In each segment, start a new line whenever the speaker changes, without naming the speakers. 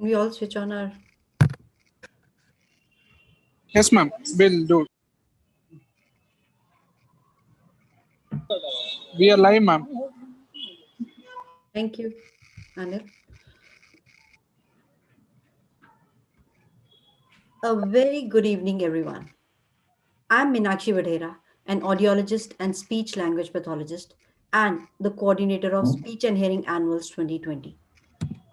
we all switch on our...
Yes, ma'am. Will do. We are live, ma'am.
Thank you, Anil. A very good evening, everyone. I'm Meenakshi Vadhera, an audiologist and speech language pathologist, and the coordinator of Speech and Hearing Annuals 2020.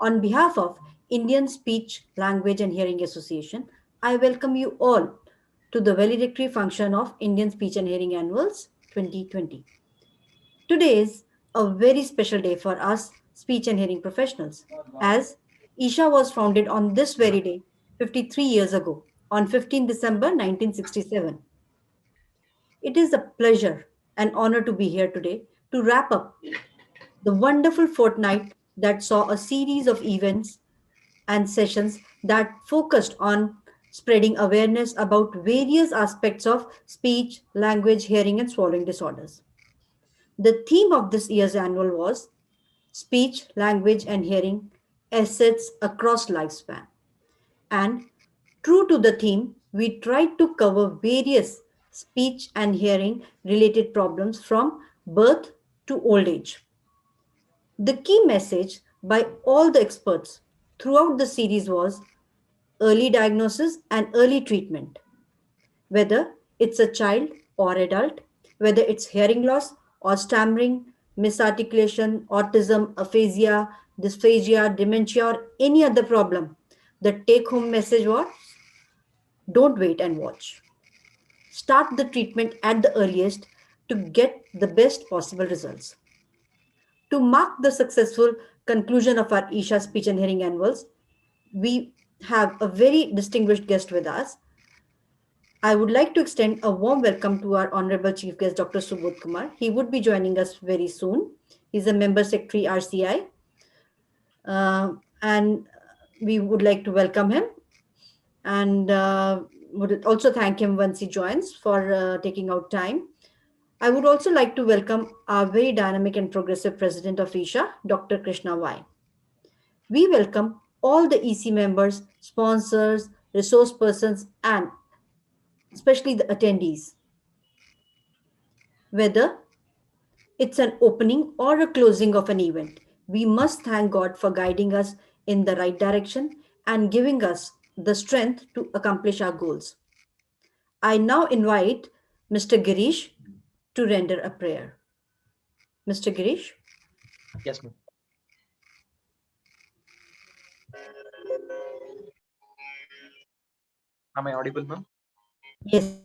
On behalf of Indian Speech, Language and Hearing Association, I welcome you all to the valedictory function of Indian Speech and Hearing Annuals 2020. Today is a very special day for us speech and hearing professionals, as ISHA was founded on this very day 53 years ago, on 15 December 1967. It is a pleasure and honor to be here today to wrap up the wonderful fortnight that saw a series of events and sessions that focused on spreading awareness about various aspects of speech, language, hearing, and swallowing disorders. The theme of this year's annual was Speech, Language, and Hearing Assets Across Lifespan. And true to the theme, we tried to cover various speech and hearing related problems from birth to old age. The key message by all the experts throughout the series was early diagnosis and early treatment, whether it's a child or adult, whether it's hearing loss or stammering, misarticulation, autism, aphasia, dysphagia, dementia, or any other problem. The take home message was don't wait and watch. Start the treatment at the earliest to get the best possible results. To mark the successful conclusion of our ISHA speech and hearing annuals, we have a very distinguished guest with us. I would like to extend a warm welcome to our Honorable Chief Guest, Dr. Subodh Kumar. He would be joining us very soon. He's a Member Secretary, RCI. And we would like to welcome him and would also thank him once he joins for taking out time. I would also like to welcome our very dynamic and progressive President of ISHA, Dr. Krishna Y. We welcome all the EC members, sponsors, resource persons, and especially the attendees. Whether it's an opening or a closing of an event, we must thank God for guiding us in the right direction and giving us the strength to accomplish our goals. I now invite Mr. Girish to render a prayer. Mr. Girish?
Yes, ma'am. Am I audible, ma'am?
Yes.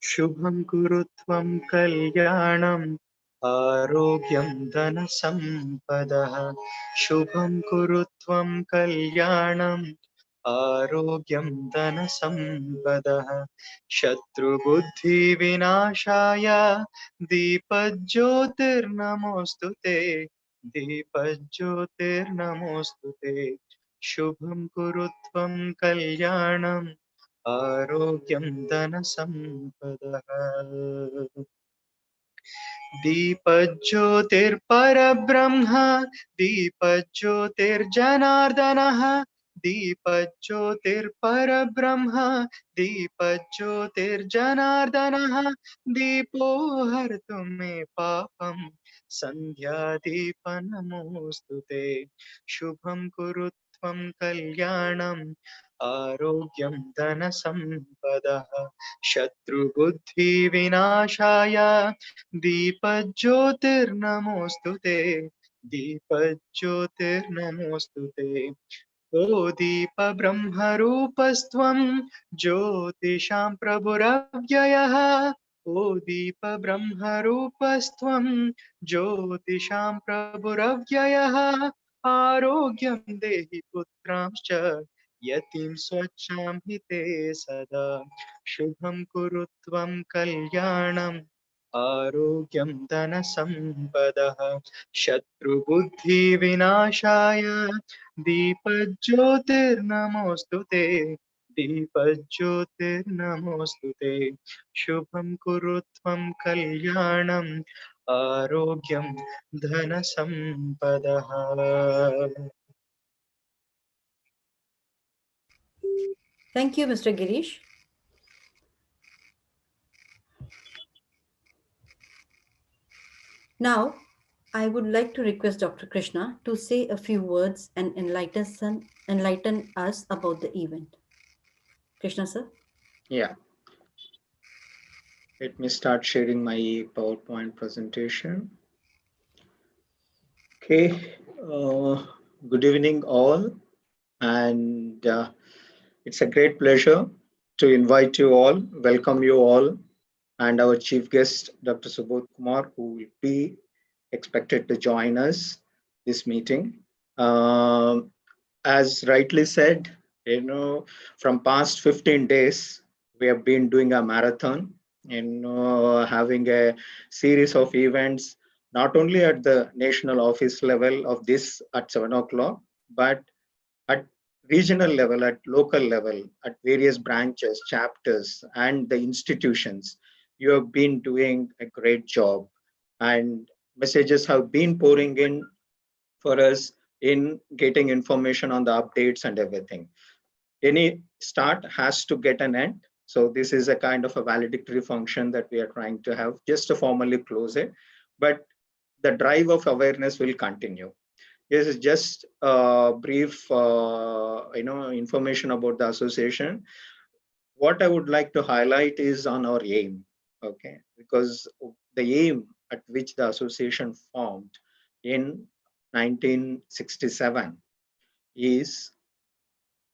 Shubham kurutvam kalyanam Arogyam dana sampadah. Shubham kurutvam kalyanam Arogyam dana sampadah. Shatru buddhi vinashaya Deepajyotir namostute. Deepajyotir namostute. Shubham kurutvam kalyanam Arogyam dana sampadah. दीपज्योतिर्परब्रह्म दीपज्योतिर्जनार्दनः दीपज्योतिर्परब्रह्म दीपज्योतिर्जनार्दनः दीपो हर्तु मे पापम् सन्ध्यादीपनमोऽस्तु ते शुभं कुरु त्वं कल्याणम् आरोग्यं धनसम्पदः शत्रुबुद्धिविनाशाय दीपज्योतिर्नमोऽस्तु ते दीपज्योतिर्नमोऽस्तु ते ओ दीपब्रह्मरूपस्त्वं ज्योतिषां प्रभुरव्ययः ओ दीपब्रह्मरूपस्त्वं ज्योतिषां प्रभुरव्ययः आरोग्यं देहि पुत्रांश्च यतिं स्वच्छां हि ते सदा शुभं कुरु त्वं कल्याणम् आरोग्यं धनसम्पदः शत्रुबुद्धिविनाशाय दीपज्योतिर्नमोऽस्तु ते दीपज्योतिर्नमोऽस्तु ते शुभं कुरु त्वं कल्याणम् आरोग्यं धनसम्पदः.
Thank you, Mr. Girish. Now, I would like to request Dr. Krishna to say a few words and enlighten us about the event. Krishna, sir.
Yeah, let me start sharing my PowerPoint presentation. Okay, good evening all, and it's a great pleasure to invite you all, welcome you all, and our chief guest, Dr. Subodh Kumar, who will be expected to join us this meeting. Um, as rightly said, from past 15 days, we have been doing a marathon, having a series of events, not only at the national office level of this at 7 o'clock, but at regional level, at local level, at various branches, chapters, and the institutions. You have been doing a great job, and messages have been pouring in for us in getting information on the updates and everything. Any start has to get an end. So this is a kind of a valedictory function that we are trying to have just to formally close it. But the drive of awareness will continue. This is just a brief, information about the association. What I would like to highlight is on our aim, okay? Because the aim at which the association formed in 1967 is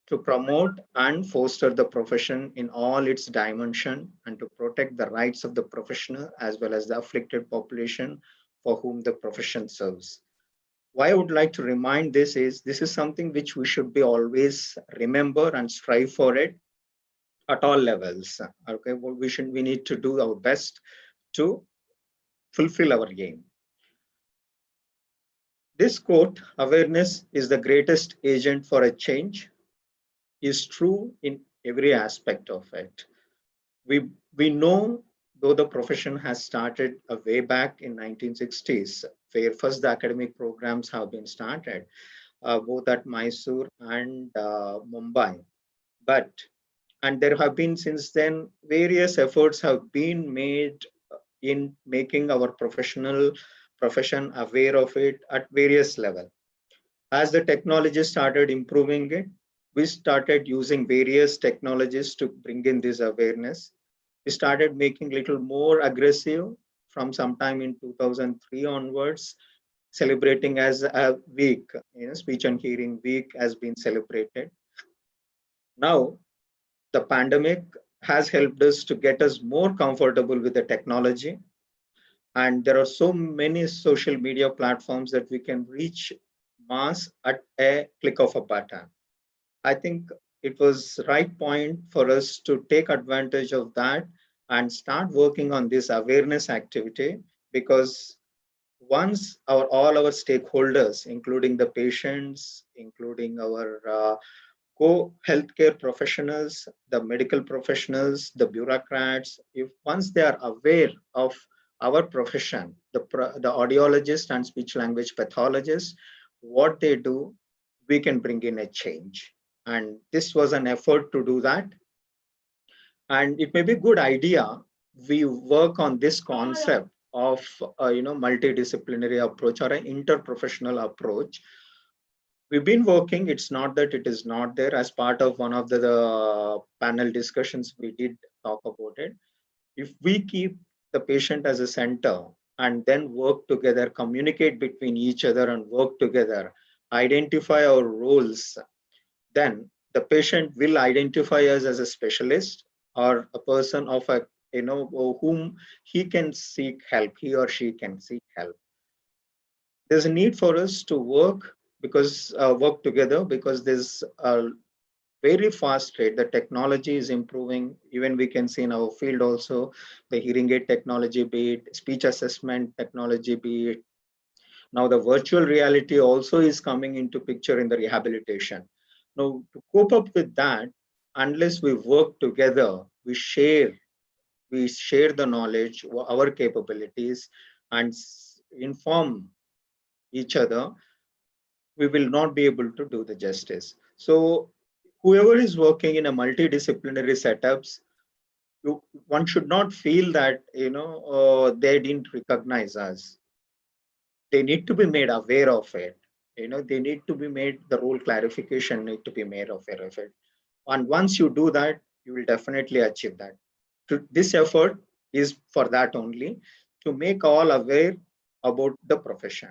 to promote and foster the profession in all its dimension and to protect the rights of the professional as well as the afflicted population for whom the profession serves. Why I would like to remind this is something which we should be always remember and strive for it at all levels. Okay, well, we need to do our best to fulfill our aim. This quote, awareness is the greatest agent for a change, is true in every aspect of it. We know, though the profession has started a way back in 1960s, where first the academic programs have been started, both at Mysore and Mumbai. But and there have been since then various efforts have been made in making our profession aware of it at various levels. As the technology started improving it, we started using various technologies to bring in this awareness. We started making little more aggressive from sometime in 2003 onwards, celebrating as a week, speech and hearing week has been celebrated. Now, the pandemic has helped us to get us more comfortable with the technology. And there are so many social media platforms that we can reach mass at a click of a button. I think it was right point for us to take advantage of that and start working on this awareness activity, because once all our stakeholders, including the patients, including our co-healthcare professionals, the medical professionals, the bureaucrats, if once they are aware of our profession, the audiologist and speech language pathologist, what they do, we can bring in a change. And this was an effort to do that. And it may be a good idea we work on this concept of multidisciplinary approach or an interprofessional approach. We've been working, it's not that it is not there. As part of one of the panel discussions, we did talk about it. If we keep the patient as a center and then work together, communicate between each other and work together, identify our roles, then the patient will identify us as a specialist or a person of a whom he can seek help, he or she can seek help. There's a need for us to work together, because there's a very fast rate. The technology is improving. Even we can see in our field also, the hearing aid technology, be it speech assessment technology, be it now the virtual reality also is coming into picture in the rehabilitation. Now, to cope up with that, unless we work together, we share the knowledge, our capabilities, and inform each other, we will not be able to do the justice. So whoever is working in a multidisciplinary setups, one should not feel that they didn't recognize us. They need to be made aware of it. They need to be made, the role clarification need to be made aware of it. And once you do that, you will definitely achieve that. This effort is for that only, to make all aware about the profession.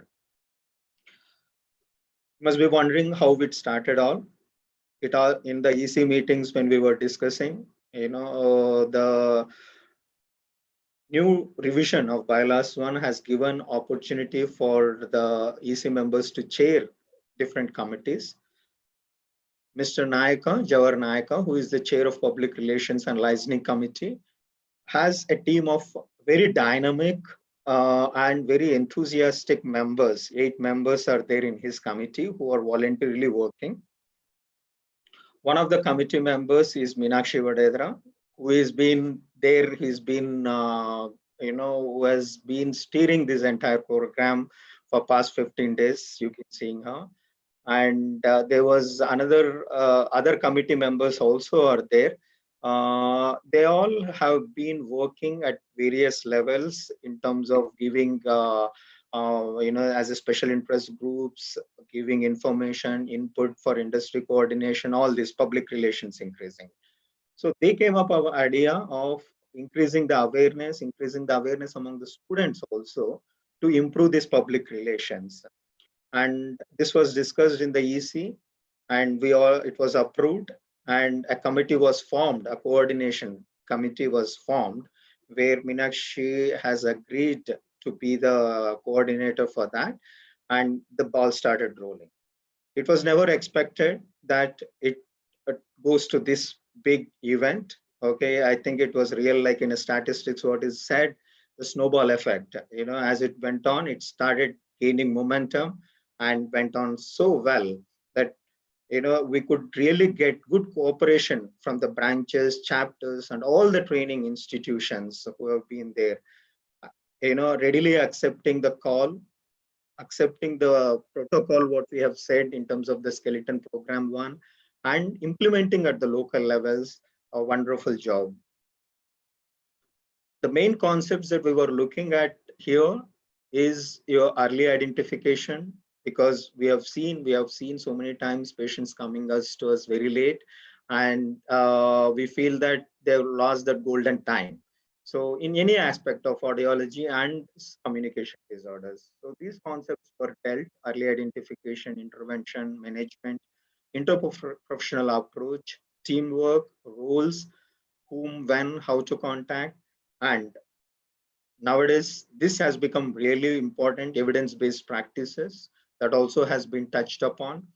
You must be wondering how it started all. It all in the EC meetings when we were discussing, the new revision of bylaws 1 has given opportunity for the EC members to chair different committees. Mr. Nayaka, Jawar Nayaka, who is the chair of Public Relations and Licensing Committee, has a team of very dynamic and very enthusiastic members. 8 members are there in his committee who are voluntarily working. One of the committee members is Meenakshi Vadedra, who has been there. He's been, who has been steering this entire program for past 15 days. You can see her. And there was other committee members also are there. They all have been working at various levels in terms of giving, as a special interest groups, giving information, input for industry coordination, all this public relations increasing. So they came up with an idea of increasing the awareness among the students also, to improve this public relations. And this was discussed in the EC, and it was approved, and a committee was formed, a coordination committee was formed, where Meenakshi has agreed to be the coordinator for that, and the ball started rolling. It was never expected that it goes to this big event. Okay, I think it was real, like in a statistics, what is said, the snowball effect. As it went on, it started gaining momentum and went on so well that we could really get good cooperation from the branches, chapters, and all the training institutions who have been there, readily accepting the call, accepting the protocol, what we have said in terms of the skeleton program 1, and implementing at the local levels. A wonderful job. The main concepts that we were looking at here is your early identification, because we have seen so many times patients coming to us very late, and we feel that they've lost that golden time. So in any aspect of audiology and communication disorders, so these concepts were dealt: early identification, intervention, management, interprofessional approach, teamwork, roles, whom, when, how to contact. And nowadays, this has become really important, evidence-based practices that also has been touched upon.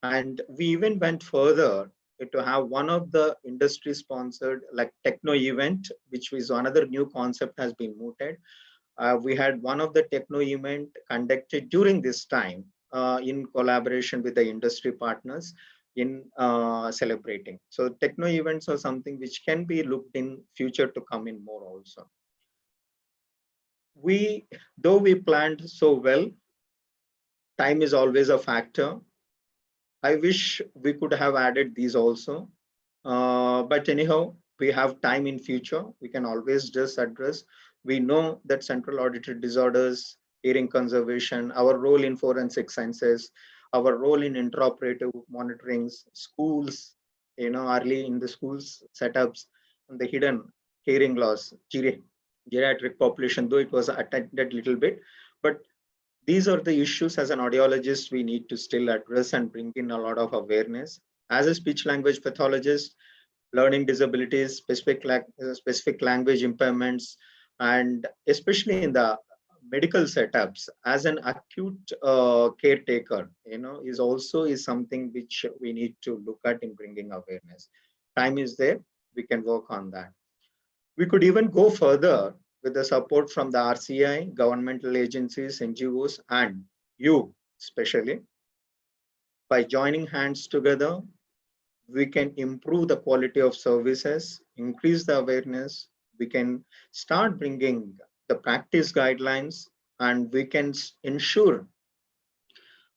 And we even went further to have one of the industry sponsored like techno event, which was another new concept has been mooted. We had one of the techno event conducted during this time in collaboration with the industry partners in celebrating. So techno events are something which can be looked in future to come in more also. Though we planned so well, time is always a factor. I wish we could have added these also. But anyhow, we have time in future. We can always just address. We know that central auditory disorders, hearing conservation, our role in forensic sciences, our role in interoperative monitorings, schools, early in the schools setups, and the hidden hearing loss, geriatric population, though it was attended little bit, but these are the issues as an audiologist we need to still address and bring in a lot of awareness. As a speech language pathologist, learning disabilities, specific language impairments, and especially in the medical setups, as an acute caretaker, is something which we need to look at in bringing awareness. Time is there, we can work on that. We could even go further with the support from the RCI, governmental agencies, NGOs, and you especially. By joining hands together, we can improve the quality of services, increase the awareness, we can start bringing the practice guidelines, and we can ensure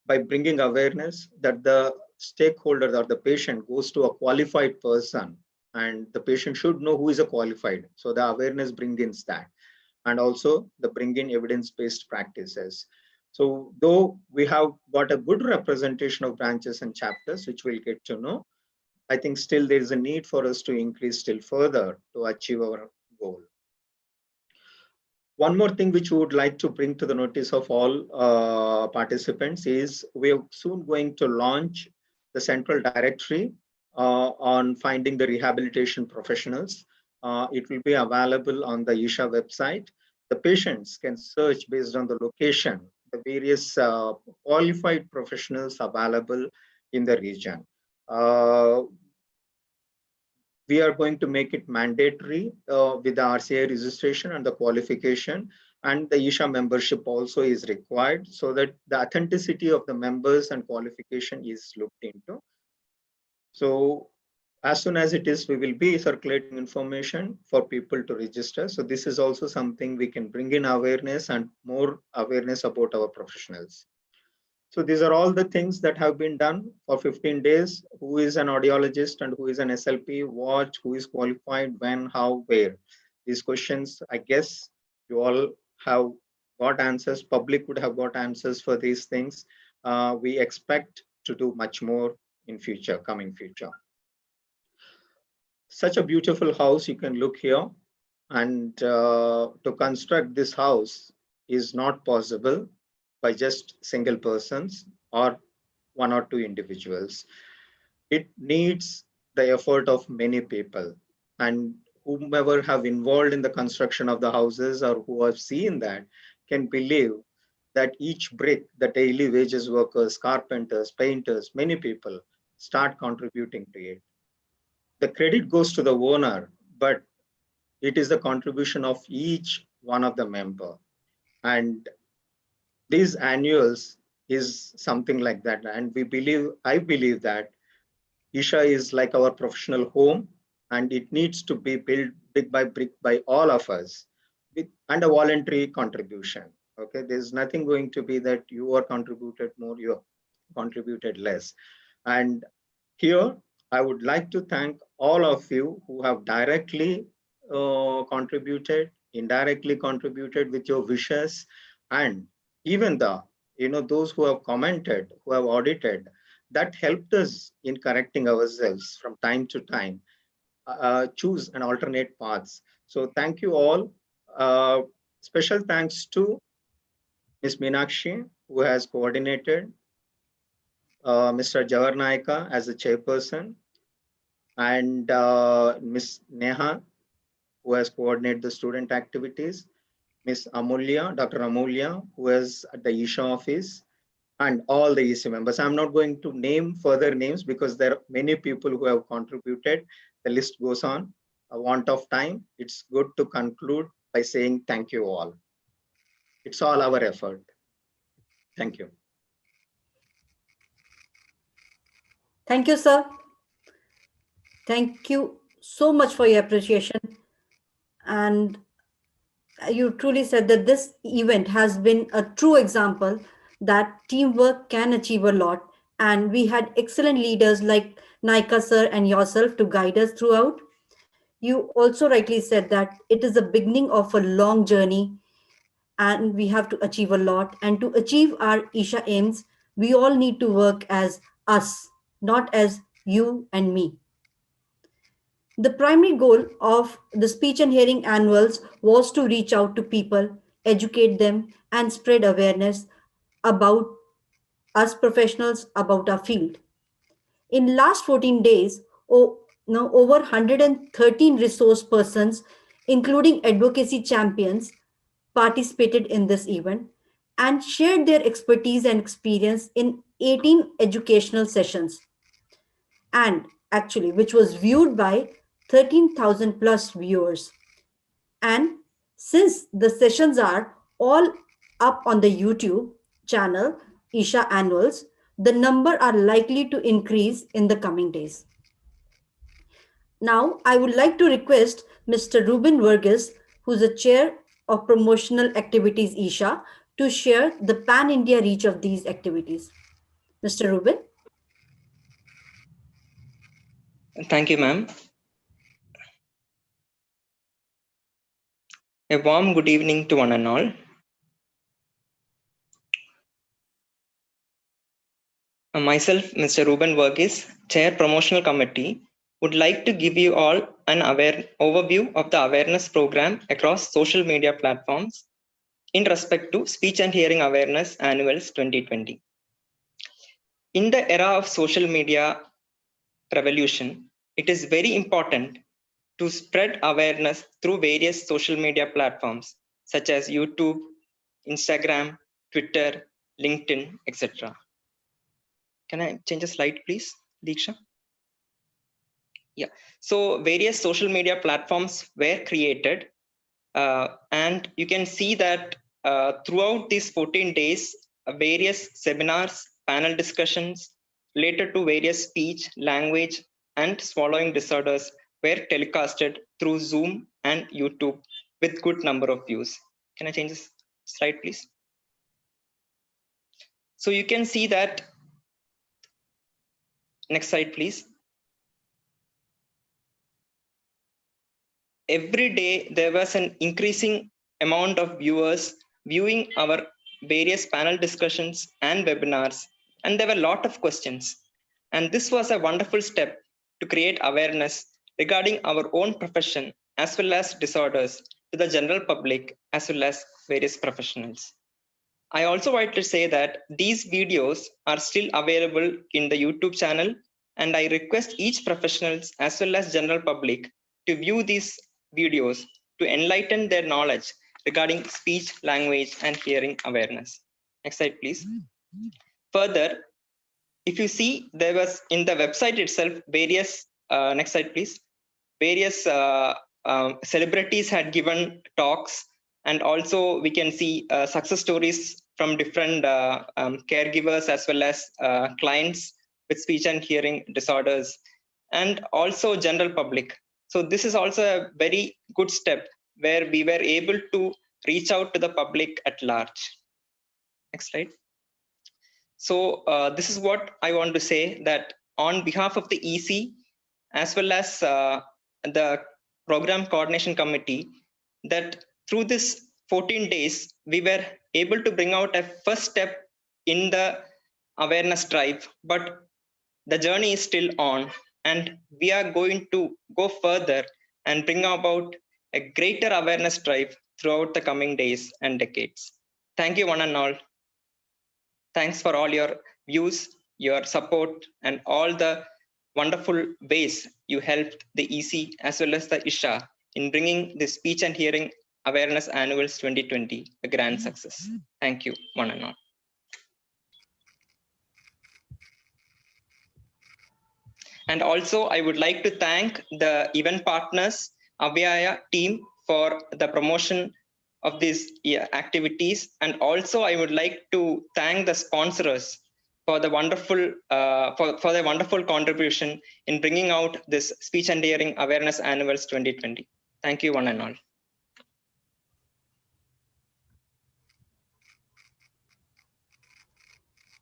by bringing awareness that the stakeholder or the patient goes to a qualified person, and the patient should know who is a qualified. So the awareness brings that, and also the bring in evidence-based practices. So though we have got a good representation of branches and chapters, which we'll get to know, I think still there is a need for us to increase still further to achieve our goal. One more thing which we would like to bring to the notice of all participants is we are soon going to launch the central directory on finding the rehabilitation professionals. It will be available on the ISHA website. The patients can search based on the location, the various qualified professionals available in the region. We are going to make it mandatory with the RCI registration and the qualification, and the ISHA membership also is required so that the authenticity of the members and qualification is looked into. So as soon as it is, we will be circulating information for people to register. So this is also something we can bring in awareness and more awareness about our professionals. So these are all the things that have been done for 15 days. Who is an audiologist and who is an SLP, what, who is qualified, when, how, where. These questions, I guess you all have got answers. Public would have got answers for these things. We expect to do much more in future, coming future. Such a beautiful house you can look here. And to construct this house is not possible by just single persons or one or two individuals. It needs the effort of many people, and whomever have involved in the construction of the houses or who have seen that can believe that each brick, the daily wages workers, carpenters, painters, many people start contributing to it. The credit goes to the owner, but it is the contribution of each one of the member. And these annuals is something like that. And I believe that ISHA is like our professional home, and it needs to be built brick by all of us and a voluntary contribution. Okay, there's nothing going to be that you are contributed more, you are contributed less. And here, I would like to thank all of you who have directly contributed, indirectly contributed with your wishes, and even those who have commented, who have audited, that helped us in correcting ourselves from time to time, choose an alternate paths. So thank you all. Special thanks to Ms. Meenakshi, who has coordinated, Mr. Jawar Naika as the chairperson, and Ms. Neha, who has coordinated the student activities, Ms. Amulya, Dr. Amulya, who is at the ISHA office, and all the EC members. I'm not going to name further names because there are many people who have contributed. The list goes on. A want of time, it's good to conclude by saying thank you all. It's all our effort. Thank you.
Thank you, sir. Thank you so much for your appreciation. And you truly said that this event has been a true example that teamwork can achieve a lot. And we had excellent leaders like Naika sir and yourself to guide us throughout. You also rightly said that it is the beginning of a long journey and we have to achieve a lot. And to achieve our ISHA aims, we all need to work as us, not as you and me. The primary goal of the speech and hearing annuals was to reach out to people, educate them, and spread awareness about us professionals about our field. In last 14 days, over 113 resource persons, including advocacy champions, participated in this event and shared their expertise and experience in 18 educational sessions, and actually which was viewed by 13,000 plus viewers. And since the sessions are all up on the YouTube channel ISHA Annuals, the number are likely to increase in the coming days. Now, I would like to request Mr. Ruben Verghese, who's the chair of Promotional Activities ISHA, to share the pan India reach of these activities. Mr. Ruben?
Thank you, ma'am. A warm good evening to one and all. Myself, Mr. Ruben Verghese, Chair Promotional Committee, would like to give you all an overview of the awareness program across social media platforms in respect to Speech and Hearing Awareness Annuals 2020. In the era of social media revolution, it is very important to spread awareness through various social media platforms such as YouTube, Instagram, Twitter, LinkedIn, etc. Can I change a slide, please, Deeksha? Yeah. So various social media platforms were created, and you can see that throughout these 14 days, various seminars, panel discussions related to various speech, language, and swallowing disorders were telecasted through Zoom and YouTube with good number of views. Can I change this slide, please? So you can see that, next slide, please. Every day there was an increasing amount of viewers viewing our various panel discussions and webinars, and there were a lot of questions. And this was a wonderful step to create awareness regarding our own profession as well as disorders to the general public as well as various professionals. I also want to say that these videos are still available in the YouTube channel, and I request each professionals as well as general public to view these videos to enlighten their knowledge regarding speech, language, and hearing awareness. Next slide, please. Further, if you see, there was in the website itself various, next slide, please, various celebrities had given talks, and also we can see success stories from different caregivers as well as clients with speech and hearing disorders, and also general public. So this is also a very good step where we were able to reach out to the public at large. Next slide. So this is what I want to say, that on behalf of the EC as well as the program coordination committee, that through this 14 days we were able to bring out a first step in the awareness drive, but the journey is still on, and we are going to go further and bring about a greater awareness drive throughout the coming days and decades. Thank you one and all. Thanks for all your views, your support, and all the wonderful ways you helped the EC as well as the ISHA in bringing the Speech and Hearing Awareness Annuals 2020 a grand success. Thank you, one and all. And also, I would like to thank the event partners, Avyaya team, for the promotion of these activities. And also, I would like to thank the sponsors for the wonderful for the wonderful contribution in bringing out this Speech and Hearing Awareness Annuals 2020. Thank you, one and all.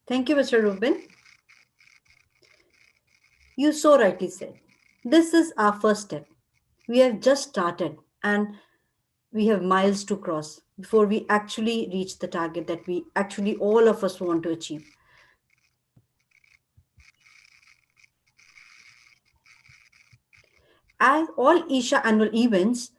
Thank you, Mr. Rubin. You so rightly said. This is our first step. We have just started and we have miles to cross before we actually reach the target that we actually all of us want to achieve. As all ISHA annual events,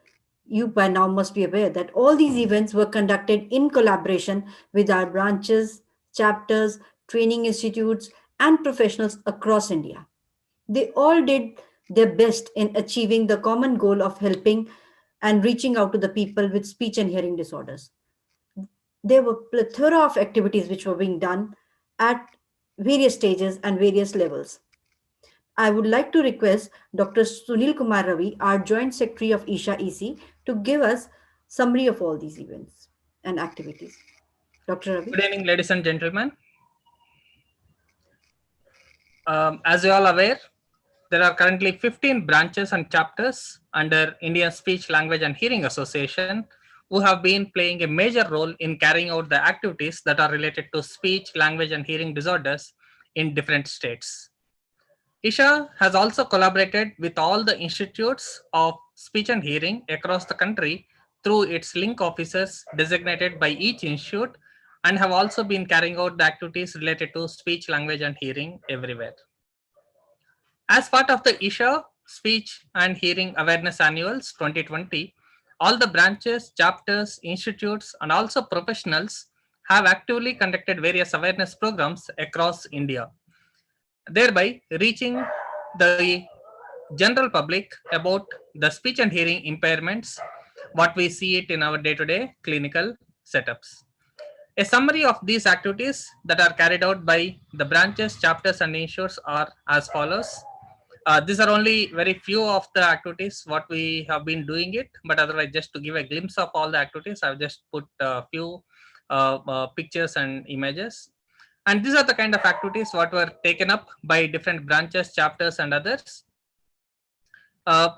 you by now must be aware that all these events were conducted in collaboration with our branches, chapters, training institutes, and professionals across India. They all did their best in achieving the common goal of helping and reaching out to the people with speech and hearing disorders. There were plethora of activities which were being done at various stages and various levels. I would like to request Dr. Sunil Kumar Ravi, our Joint Secretary of ISHA EC, to give us summary of all these events and activities. Dr. Ravi.
Good evening, ladies and gentlemen. As you all aware, There are currently 15 branches and chapters under Indian Speech, Language and Hearing Association who have been playing a major role in carrying out the activities that are related to speech, language and hearing disorders in different states. ISHA has also collaborated with all the institutes of speech and hearing across the country through its link offices designated by each institute, and have also been carrying out the activities related to speech, language and hearing everywhere. As part of the ISHA Speech and Hearing Awareness Annuals 2020, all the branches, chapters, institutes, and also professionals have actively conducted various awareness programs across India, thereby reaching the general public about the speech and hearing impairments, what we see it in our day-to-day clinical setups. A summary of these activities that are carried out by the branches, chapters, and institutes are as follows. These are only very few of the activities what we have been doing it, but otherwise, just to give a glimpse of all the activities, I've just put a few pictures and images. And these are the kind of activities what were taken up by different branches, chapters, and others. Uh,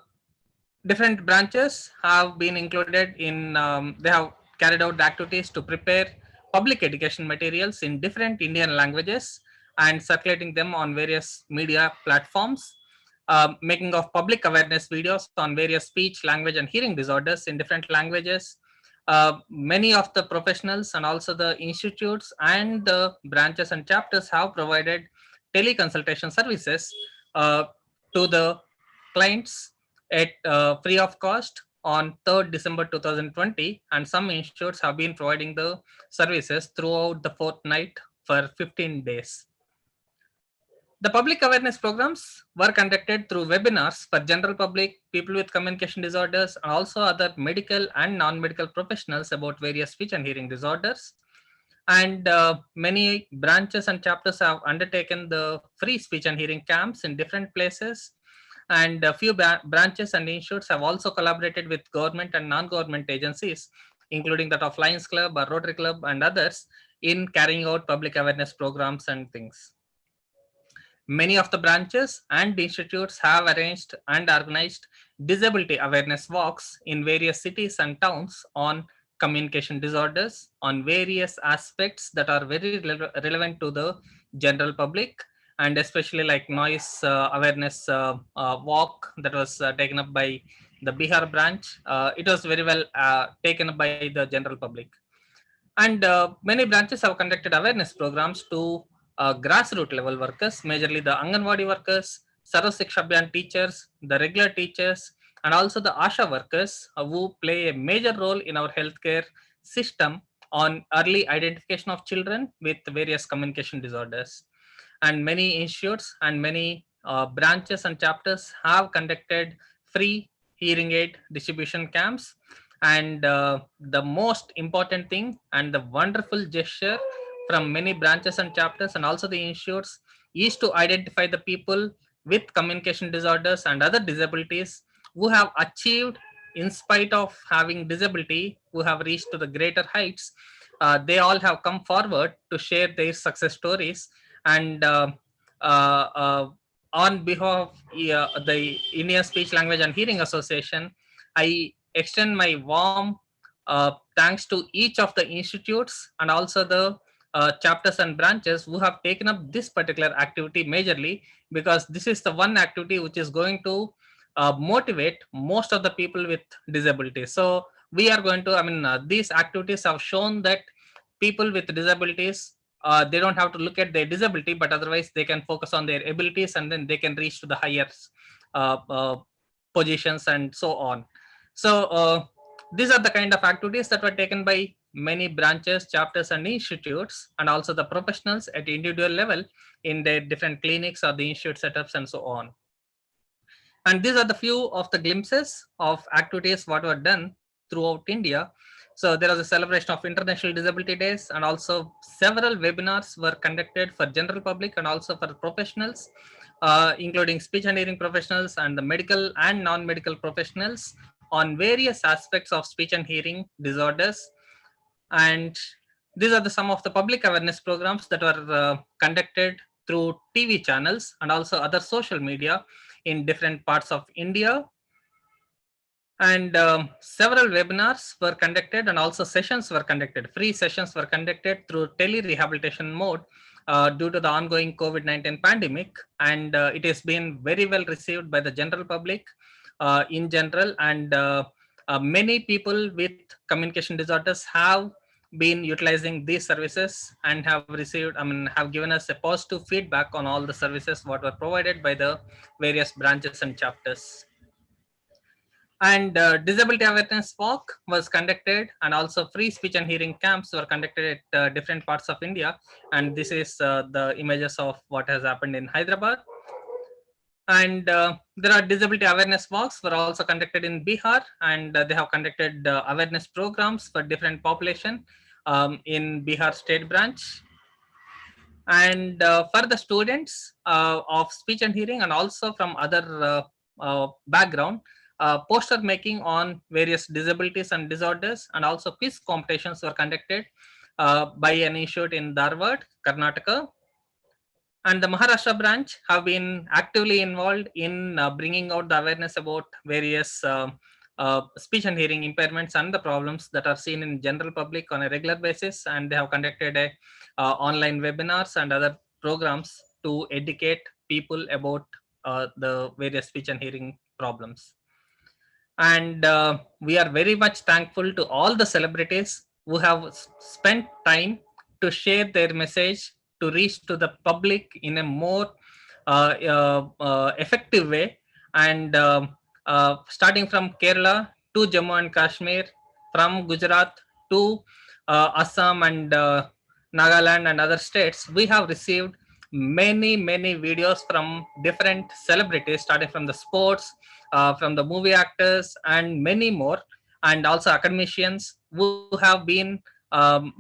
Different branches have been included in, they have carried out the activities to prepare public education materials in different Indian languages and circulating them on various media platforms, making of public awareness videos on various speech, language, and hearing disorders in different languages. Many of the professionals and also the institutes and the branches and chapters have provided teleconsultation services to the clients at free of cost on 3rd December 2020, and some institutes have been providing the services throughout the fortnight for 15 days. The public awareness programs were conducted through webinars for general public, people with communication disorders, and also other medical and non-medical professionals about various speech and hearing disorders. And many branches and chapters have undertaken the free speech and hearing camps in different places. And a few branches and institutes have also collaborated with government and non-government agencies, including that of Lions Club or Rotary Club and others, in carrying out public awareness programs and things. Many of the branches and institutes have arranged and organized disability awareness walks in various cities and towns on communication disorders, on various aspects that are very relevant to the general public, and especially like noise awareness walk that was taken up by the Bihar branch. It was very well taken up by the general public. And many branches have conducted awareness programs to grassroots level workers, majorly the Anganwadi workers, Sarva Shiksha Abhiyan teachers, the regular teachers, and also the ASHA workers who play a major role in our healthcare system on early identification of children with various communication disorders. And many institutes and many branches and chapters have conducted free hearing aid distribution camps. And the most important thing and the wonderful gesture from many branches and chapters and also the institutes is to identify the people with communication disorders and other disabilities who have achieved, in spite of having disability, who have reached to the greater heights. They all have come forward to share their success stories. And on behalf of the Indian Speech, Language and Hearing Association, I extend my warm thanks to each of the institutes and also the chapters and branches who have taken up this particular activity majorly, because this is the one activity which is going to motivate most of the people with disabilities. So we are going to, these activities have shown that people with disabilities, they don't have to look at their disability, but otherwise they can focus on their abilities and then they can reach to the higher positions and so on. So these are the kind of activities that were taken by many branches, chapters, and institutes, and also the professionals at individual level in their different clinics or the institute setups and so on. And these are the few of the glimpses of activities what were done throughout India. So there was a celebration of International Disability Days, and also several webinars were conducted for general public and also for professionals, including speech and hearing professionals and the medical and non-medical professionals on various aspects of speech and hearing disorders. And these are the some of the public awareness programs that were conducted through TV channels and also other social media in different parts of India. And several webinars were conducted and also sessions were conducted. Free sessions were conducted through tele-rehabilitation mode due to the ongoing COVID-19 pandemic. And it has been very well received by the general public in general. And many people with communication disorders have been utilizing these services and have received, have given us a positive feedback on all the services what were provided by the various branches and chapters. And disability awareness walk was conducted, and also free speech and hearing camps were conducted at different parts of India. And this is the images of what has happened in Hyderabad. And there are disability awareness walks were also conducted in Bihar, and they have conducted awareness programs for different population in Bihar state branch. And for the students of speech and hearing and also from other background, poster making on various disabilities and disorders and also quiz competitions were conducted by an institute in Dharwad, Karnataka. And the Maharashtra branch have been actively involved in bringing out the awareness about various speech and hearing impairments and the problems that are seen in general public on a regular basis. And they have conducted a online webinars and other programs to educate people about the various speech and hearing problems. And we are very much thankful to all the celebrities who have spent time to share their message to reach to the public in a more effective way. And starting from Kerala to Jammu and Kashmir, from Gujarat to Assam and Nagaland and other states, we have received many videos from different celebrities, starting from the sports, from the movie actors, and many more, and also academicians who have been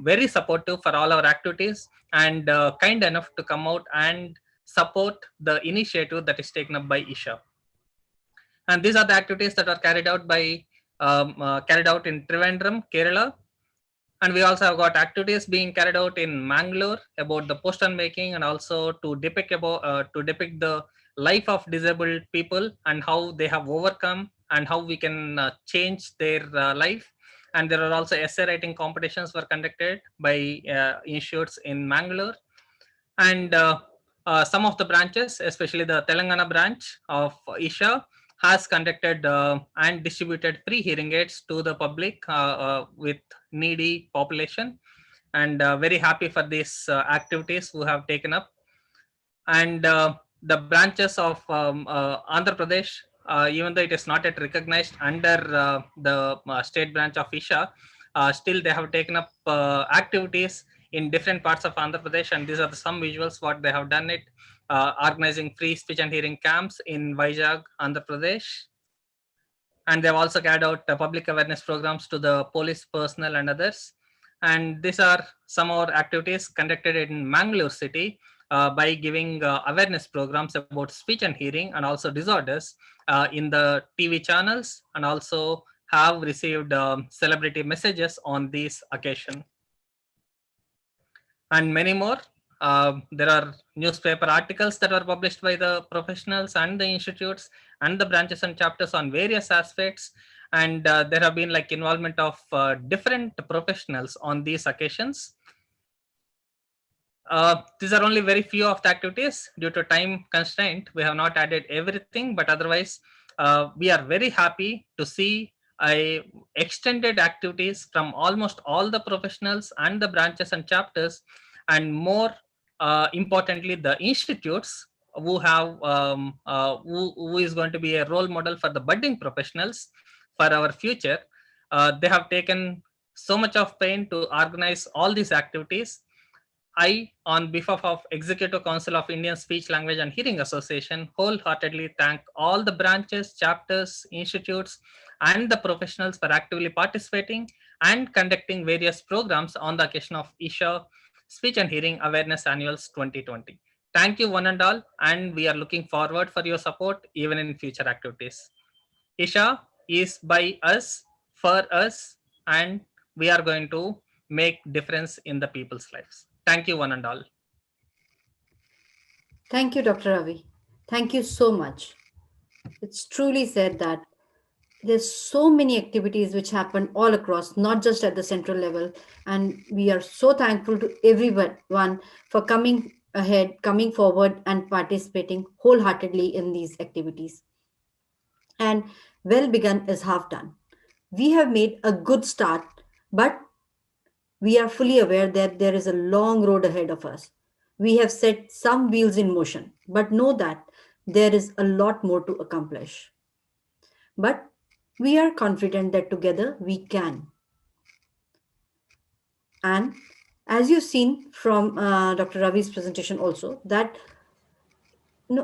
very supportive for all our activities and kind enough to come out and support the initiative that is taken up by ISHA. And these are the activities that are carried out in Trivandrum, Kerala. And we also have got activities being carried out in Mangalore about the poster making and also to depict the life of disabled people and how they have overcome and how we can change their life. And there are also essay writing competitions were conducted by institutes in Mangalore. And some of the branches, especially the Telangana branch of ISHA, has conducted and distributed free hearing aids to the public with needy population. And very happy for these activities who have taken up. And the branches of Andhra Pradesh, even though it is not yet recognized under the state branch of ISHA, still they have taken up activities in different parts of Andhra Pradesh. And these are some visuals what they have done it, organizing free speech and hearing camps in Vizag, Andhra Pradesh. And they've also carried out public awareness programs to the police personnel and others. And these are some more activities conducted in Mangalore city by giving awareness programs about speech and hearing and also disorders in the TV channels, and also have received celebrity messages on this occasion. And many more. There are newspaper articles that were published by the professionals and the institutes and the branches and chapters on various aspects. And there have been like involvement of different professionals on these occasions. These are only very few of the activities. Due to time constraint, we have not added everything, but otherwise we are very happy to see extended activities from almost all the professionals and the branches and chapters, and more importantly the institutes who have who is going to be a role model for the budding professionals for our future. They have taken so much of pain to organize all these activities. I, on behalf of Executive Council of Indian Speech, Language and Hearing Association, wholeheartedly thank all the branches, chapters, institutes, and the professionals for actively participating and conducting various programs on the occasion of ISHA Speech and Hearing Awareness Annuals 2020. Thank you one and all, and we are looking forward for your support even in future activities. ISHA is by us, for us, and we are going to make difference in the people's lives. Thank you one and all.
Thank you, Dr. Ravi. Thank you so much. It's truly said that there's so many activities which happen all across, not just at the central level. And we are so thankful to everyone for coming ahead, coming forward, and participating wholeheartedly in these activities. And well begun is half done. We have made a good start, but we are fully aware that there is a long road ahead of us. We have set some wheels in motion, but know that there is a lot more to accomplish. But we are confident that together we can. And as you've seen from Dr. Ravi's presentation also, that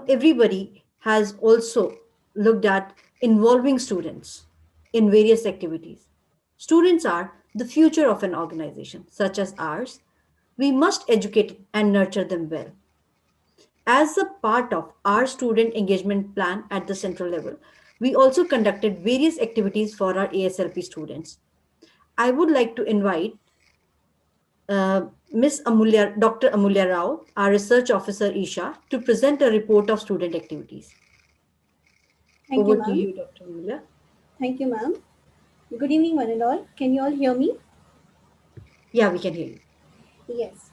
everybody has also looked at involving students in various activities. Students are the future of an organization such as ours. We must educate and nurture them well. As a part of our student engagement plan at the central level, we also conducted various activities for our ASLP students. I would like to invite Ms. Dr. Amulya Rao, our research officer ISHA, to present a report of student activities.
Thank you,
Over to
ma'am.
you, Dr. Amulya.
Thank you, ma'am. Good evening, one and all. Can you all hear me?
Yeah, we can hear you.
Yes.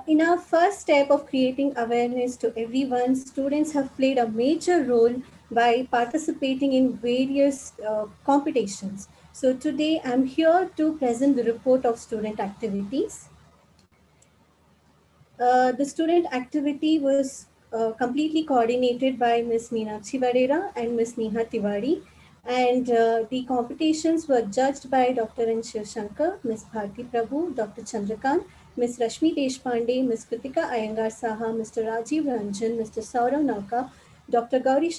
In our first step of creating awareness to everyone, students have played a major role by participating in various competitions. So today I'm here to present the report of student activities. The student activity was completely coordinated by Ms. Meenakshi Vadera and Ms. Neha Tiwari. And the competitions were judged by Dr. N. Shivshankar, Ms. Bharti Prabhu, Dr. Chandrakant, Ms. Rashmi Deshpande, Ms. Kritika Iyengar Saha, Mr. Rajiv Ranjan, Mr. Saurav Nauka, Dr. Gauri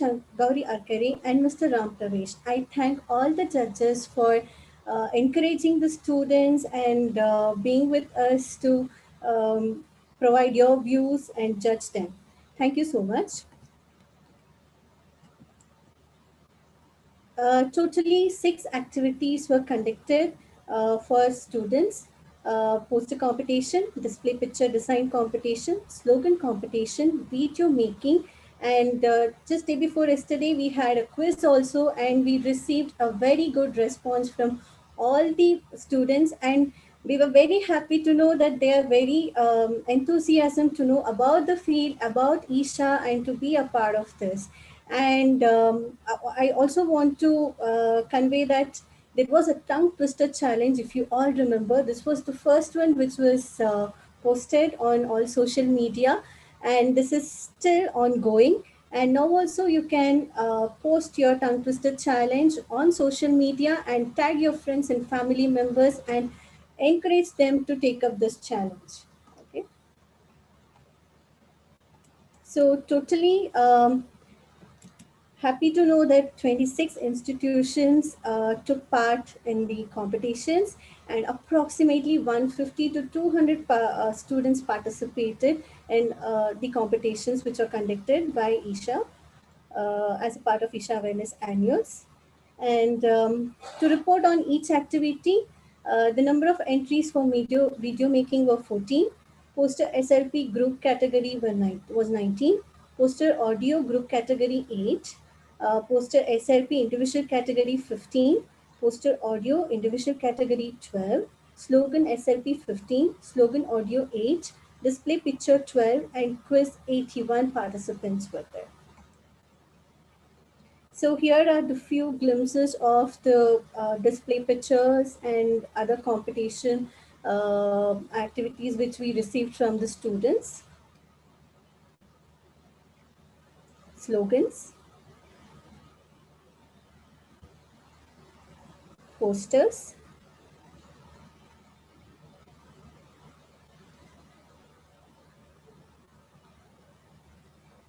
Arkare, and Mr. Ram Pravesh. I thank all the judges for encouraging the students and being with us to um, provide your views and judge them. Thank you so much. Totally 6 activities were conducted for students. Poster competition, display picture design competition, slogan competition, video making, and just day before yesterday we had a quiz also, and we received a very good response from all the students, and we were very happy to know that they are very enthusiasm to know about the field, about ISHA, and to be a part of this. And I also want to convey that there was a tongue twister challenge. If you all remember, this was the first one which was posted on all social media, and this is still ongoing. And now also you can post your tongue twister challenge on social media and tag your friends and family members and encourage them to take up this challenge. Okay. So totally. Happy to know that 26 institutions took part in the competitions, and approximately 150 to 200 students participated in the competitions which are conducted by ISHA as a part of ISHA Awareness Annuals. And to report on each activity, the number of entries for video making were 14. Poster SLP group category was 19. Poster audio group category 8. Poster SLP individual category 15. Poster audio individual category 12. Slogan SLP 15. Slogan audio 8. Display picture 12. And quiz 81 participants were there. So here are the few glimpses of the display pictures and other competition activities which we received from the students. Slogans, posters,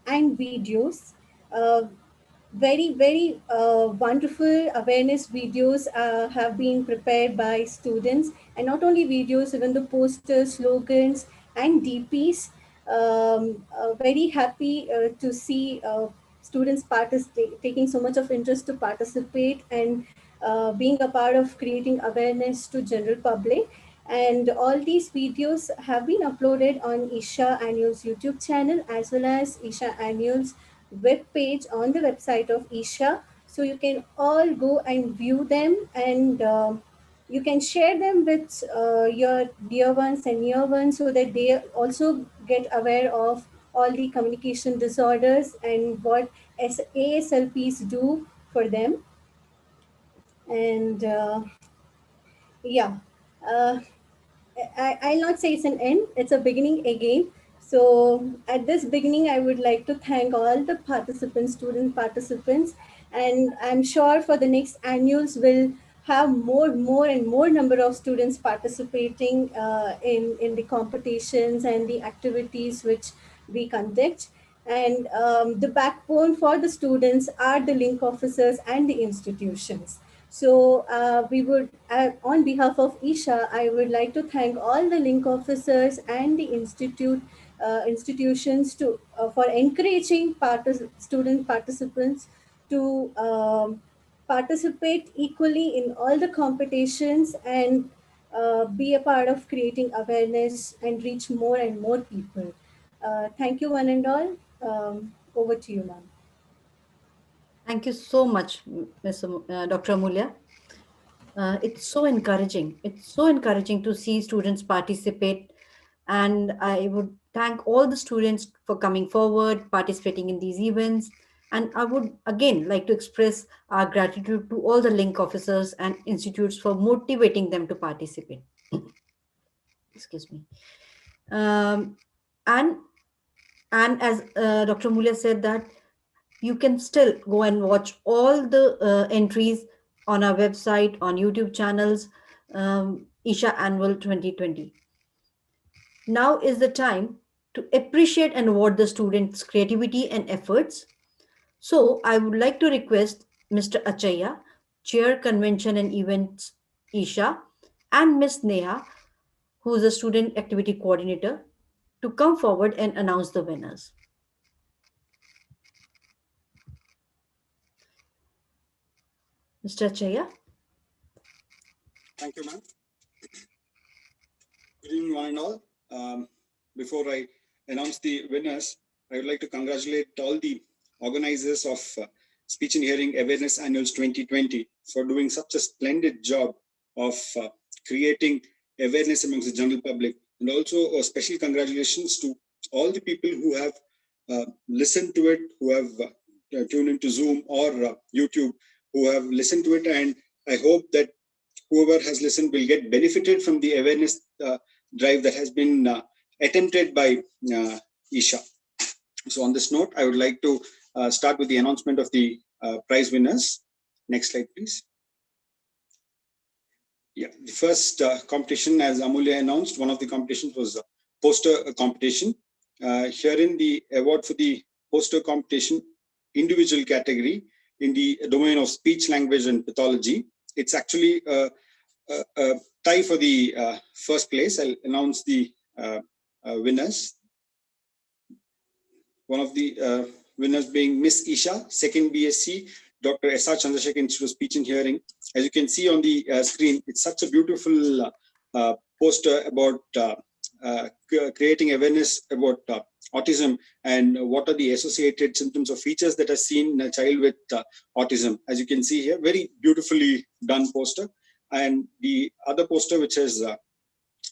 and videos. Very wonderful awareness videos have been prepared by students, and not only videos, even the posters, slogans, and DPs. Very happy to see students taking so much of interest to participate and being a part of creating awareness to general public. And all these videos have been uploaded on ISHA Annuals YouTube channel as well as ISHA Annuals web page on the website of ISHA. So you can all go and view them, and you can share them with your dear ones and near ones, so that they also get aware of all the communication disorders and what ASLPs do for them. And yeah, uh, I'll not say it's an end, it's a beginning again. So at this beginning, I would like to thank all the participants, student participants, and I'm sure for the next annuals we'll have more and more number of students participating in the competitions and the activities which we conduct. And the backbone for the students are the link officers and the institutions. So we would, on behalf of ISHA, I would like to thank all the link officers and the institutions to for encouraging student participants to participate equally in all the competitions, and be a part of creating awareness and reach more and more people. Thank you, one and all. Over to you, ma'am.
Thank you so much, Dr. Amulya. It's so encouraging. It's so encouraging to see students participate. And I would thank all the students for coming forward, participating in these events. And I would again like to express our gratitude to all the link officers and institutes for motivating them to participate. Excuse me. Um, and and as Dr. Mulya said, that you can still go and watch all the entries on our website, on YouTube channels, ISHA Annual 2020. Now is the time to appreciate and award the students' creativity and efforts. So I would like to request Mr. Achaya, Chair Convention and Events ISHA, and Ms. Neha, who is a Student Activity Coordinator, to come forward and announce the winners. Mr. Achaya.
Thank you, ma'am. Good evening, one and all. Before I announce the winners, I would like to congratulate all the organizers of Speech and Hearing Awareness Annuals 2020 for doing such a splendid job of creating awareness amongst the general public. And also a special congratulations to all the people who have listened to it, who have tuned into Zoom or YouTube, who have listened to it. And I hope that whoever has listened will get benefited from the awareness drive that has been attempted by ISHA. So on this note, I would like to start with the announcement of the prize winners. Next slide, please. Yeah, the first competition, as Amulya announced, one of the competitions was a poster competition. Herein, the award for the poster competition individual category in the domain of speech, language, and pathology. It's actually a tie for the first place. I'll announce the winners. One of the winners being Miss Isha, second BSc, Dr. S.R. Chandrasekhar Institute of Speech and Hearing. As you can see on the screen, it's such a beautiful poster about creating awareness about autism and what are the associated symptoms or features that are seen in a child with autism. As you can see here, very beautifully done poster. And the other poster which has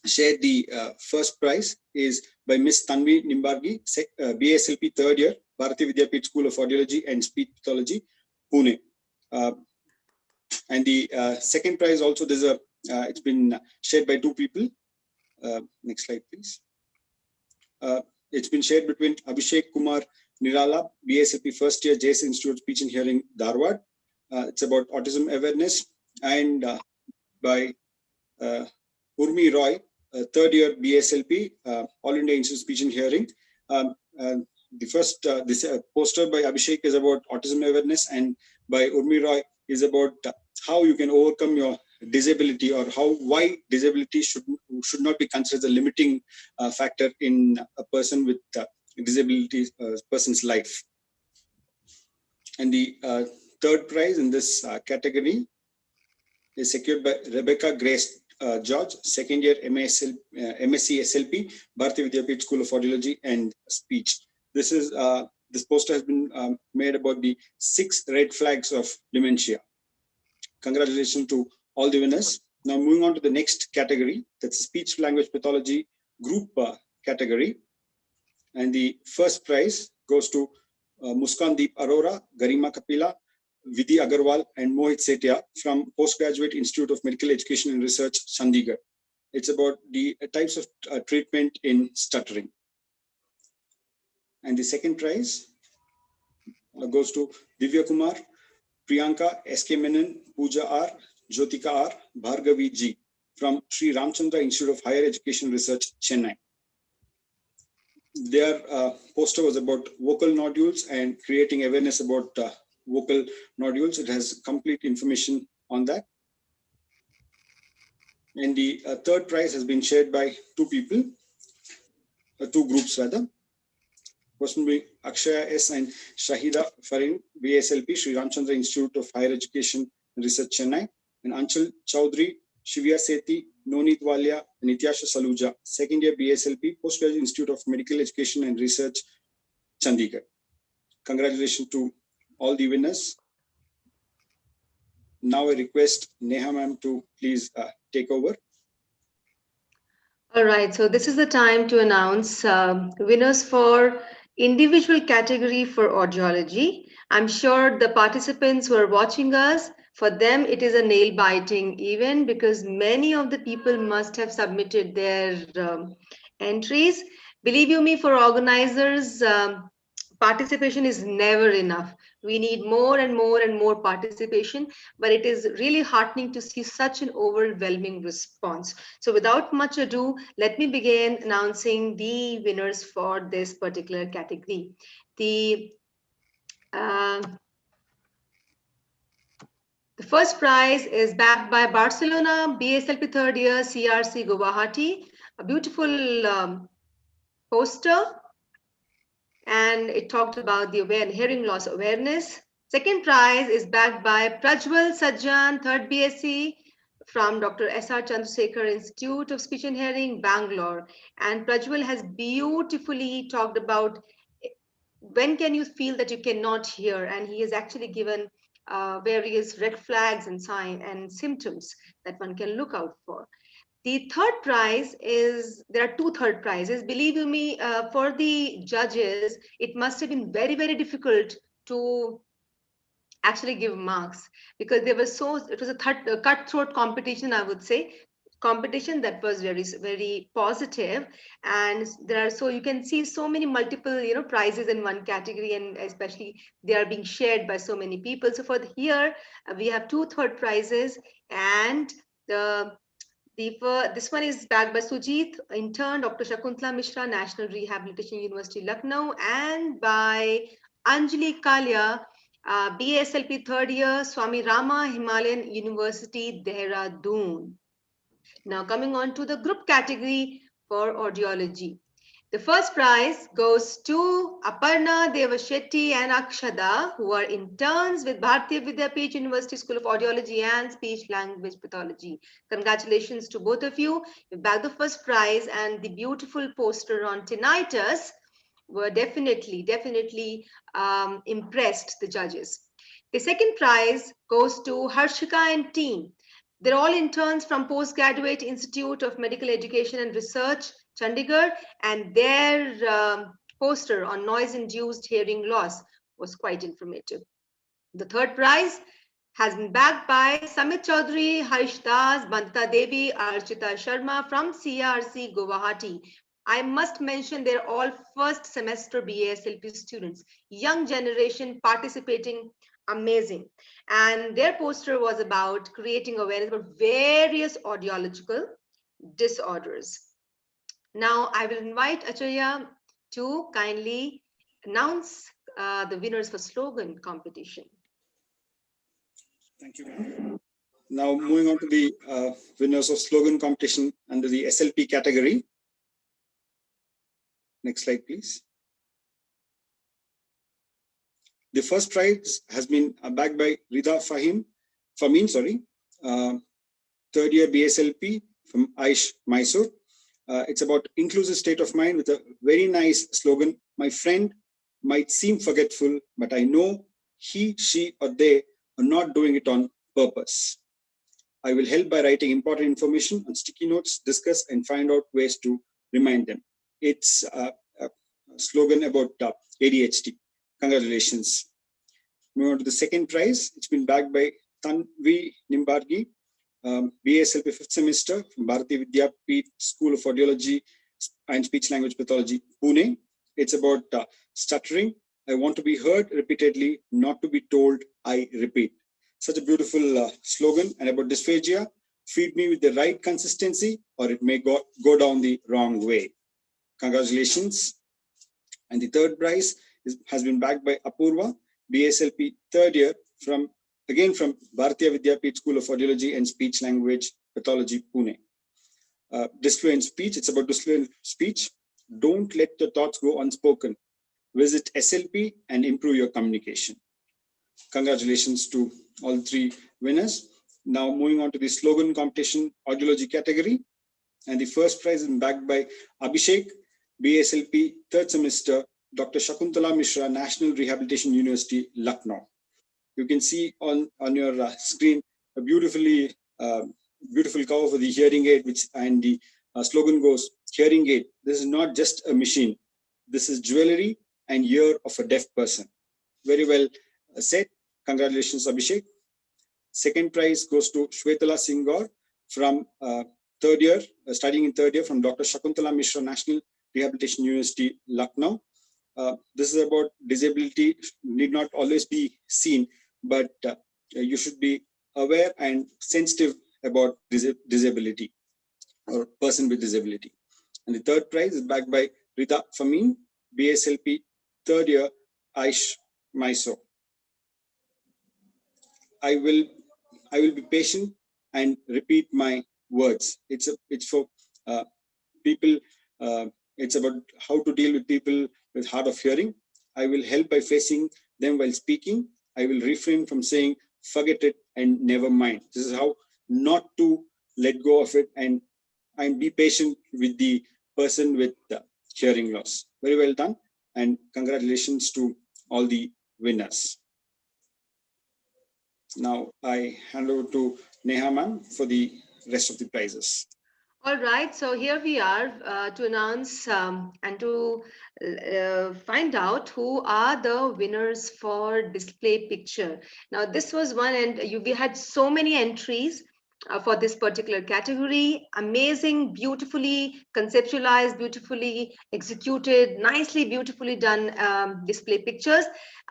shared the first prize is by Miss Tanvi Nimbargi, BSLP third year, Bharati Vidyapith School of Audiology and Speech Pathology, Pune. And the second prize also, there's a it's been shared by two people. Next slide, please. It's been shared between Abhishek Kumar Nirala, BSLP first year, JS Institute of Speech and Hearing, Dharwad. It's about autism awareness, and by Urmi Roy, third year BSLP, All India Institute of Speech and Hearing. The first this poster by Abhishek is about autism awareness, and by Urmi Roy is about how you can overcome your disability, or why disability should not be considered a limiting factor in a person with disability person's life. And the third prize in this category is secured by Rebecca Grace George, second year MSc SLP, Bharati Vidyapith School of Audiology and Speech. This is This poster has been made about the 6 red flags of dementia. Congratulations to all the winners. Now moving on to the next category, that's speech language pathology group category. And the first prize goes to Muskan Deep Arora, Garima Kapila, Vidhi Agarwal, and Mohit Setia from Postgraduate Institute of Medical Education and Research, Chandigarh. It's about the types of treatment in stuttering. And the second prize goes to Divya Kumar, Priyanka, SK Menon, Pooja R, Jyotika R, Bhargavi G from Sri Ramchandra Institute of Higher Education Research, Chennai. Their poster was about vocal nodules and creating awareness about vocal nodules. It has complete information on that. And the third prize has been shared by 2 people, 2 groups rather. First one being Akshaya S and Shahida Farin, BSLP, Sri Ramchandra Institute of Higher Education and Research, Chennai, and Anchal Chaudhary, Shivya Sethi, Nonit Walia, and Nityasha Saluja, second year BSLP, Postgraduate Institute of Medical Education and Research, Chandigarh. Congratulations to all the winners. Now I request Neha ma'am to please take over.
All right, so this is the time to announce winners for individual category for audiology. I'm sure the participants who are watching us, for them it is a nail-biting event because many of the people must have submitted their entries. Believe you me, for organizers, participation is never enough. We need more and more and more participation, but it is really heartening to see such an overwhelming response. So without much ado, let me begin announcing the winners for this particular category. The first prize is backed by Barcelona, BSLP third year, CRC Guwahati, a beautiful poster, and it talked about the hearing loss awareness. Second prize is backed by Prajwal Sajjan, third BSc from Dr. S.R. Chandrasekhar Institute of Speech and Hearing, Bangalore. And Prajwal has beautifully talked about when can you feel that you cannot hear, and he has actually given various red flags and signs and symptoms that one can look out for. The third prize is, there are 2 third prizes. Believe you me, for the judges, it must have been very, very difficult to actually give marks because it was a cutthroat competition, I would say. Competition that was very, very positive, and there are, so you can see so many multiple prizes in one category, and especially they are being shared by so many people. So for here we have 2 third prizes, and this one is backed by Sujit, intern, Dr. Shakuntala Mishra, National Rehabilitation University, Lucknow, and by Anjali Kalia, BSLP third year, Swami Rama Himalayan University, Dehradun. Now coming on to the group category for audiology. The first prize goes to Aparna Devashetty and Akshada, who are interns with Bharatiya Vidyapeeth University School of Audiology and Speech Language Pathology. Congratulations to both of you. You bagged the first prize, and the beautiful poster on tinnitus were definitely impressed the judges. The second prize goes to Harshika and team. They're all interns from Postgraduate Institute of Medical Education and Research, Chandigarh, and their poster on noise-induced hearing loss was quite informative. The third prize has been backed by Samit Chaudhary, Harish Das, Bandita Devi, Archita Sharma from CRC Guwahati. I must mention they're all first semester BASLP students, young generation participating, amazing. And their poster was about creating awareness about various audiological disorders. Now I will invite Acharya to kindly announce the winners for slogan competition.
Thank you, ma'am. Now moving on to the winners of slogan competition under the SLP category. Next slide, please. The first prize has been backed by Rida Fameen, third year BSLP from ISHA, Mysore. It's about inclusive state of mind with a very nice slogan, my friend, might seem forgetful, but I know he, she, or they are not doing it on purpose. I will help by writing important information on sticky notes, discuss and find out ways to remind them. It's a slogan about ADHD. Congratulations. Moving on to the second prize. It's been backed by Tanvi Nimbargi, BSLP 5th semester from Bharati Vidyapeeth School of Audiology and Speech Language Pathology, Pune. It's about stuttering. I want to be heard repeatedly, not to be told I repeat. Such a beautiful slogan. And about dysphagia, feed me with the right consistency or it may go down the wrong way. Congratulations. And the third prize has been backed by Apurva, BSLP 3rd year from Bharatiya Vidyapeeth School of Audiology and Speech Language Pathology, Pune. Disfluent speech, it's about disfluent speech. Don't let your thoughts go unspoken. Visit SLP and improve your communication. Congratulations to all three winners. Now moving on to the slogan competition audiology category. And the first prize is backed by Abhishek, BSLP 3rd semester, Dr. Shakuntala Mishra, National Rehabilitation University, Lucknow. You can see on your screen a beautiful cover for the hearing aid, and the slogan goes, hearing aid. This is not just a machine. This is jewelry and ear of a deaf person. Very well said. Congratulations, Abhishek. Second prize goes to Shwetala Singhor from 3rd year, studying in 3rd year from Dr. Shakuntala Mishra, National Rehabilitation University, Lucknow. This is about disability, need not always be seen, but you should be aware and sensitive about disability or person with disability. And the third prize is backed by Rita Famin, BSLP 3rd year, ISHA, Mysore. I will be patient and repeat my words. It's for people. It's about how to deal with people with hard of hearing. I will help by facing them while speaking. I will refrain from saying forget it and never mind. This is how not to let go of it and be patient with the person with hearing loss. Very well done, and congratulations to all the winners. Now I hand over to Neha ma'am for the rest of the prizes.
All right, so here we are to announce and to find out who are the winners for display picture. Now, this was one, and we had so many entries for this particular category. Amazing, beautifully conceptualized, beautifully executed, nicely, beautifully done display pictures.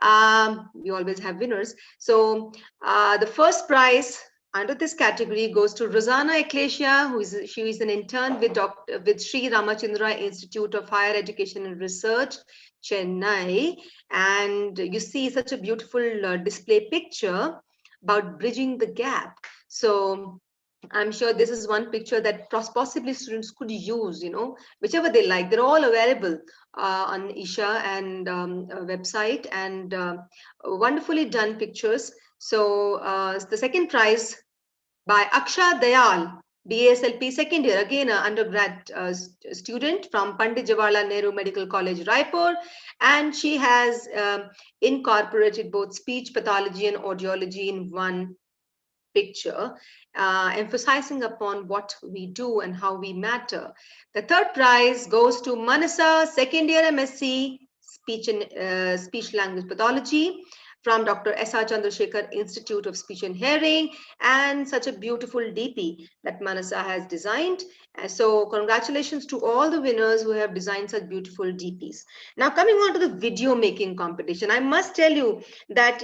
We always have winners. So the first prize under this category goes to Rosanna Ecclesia, she is an intern with Sri Ramachandra Institute of Higher Education and Research, Chennai. And you see such a beautiful display picture about bridging the gap. So I'm sure this is one picture that possibly students could use, whichever they like. They're all available on ISHA and website, and wonderfully done pictures. So the second prize by Aksha Dayal, BSLP 2nd year, again an undergrad student from Pandit Jawaharlal Nehru Medical College, Raipur, and she has incorporated both speech pathology and audiology in one picture, emphasizing upon what we do and how we matter. The third prize goes to Manasa, 2nd year MSc, Speech Language Pathology, from Dr. S.R. Chandrasekhar Institute of Speech and Hearing, and such a beautiful DP that Manasa has designed. So congratulations to all the winners who have designed such beautiful DPs. Now coming on to the video making competition, I must tell you that,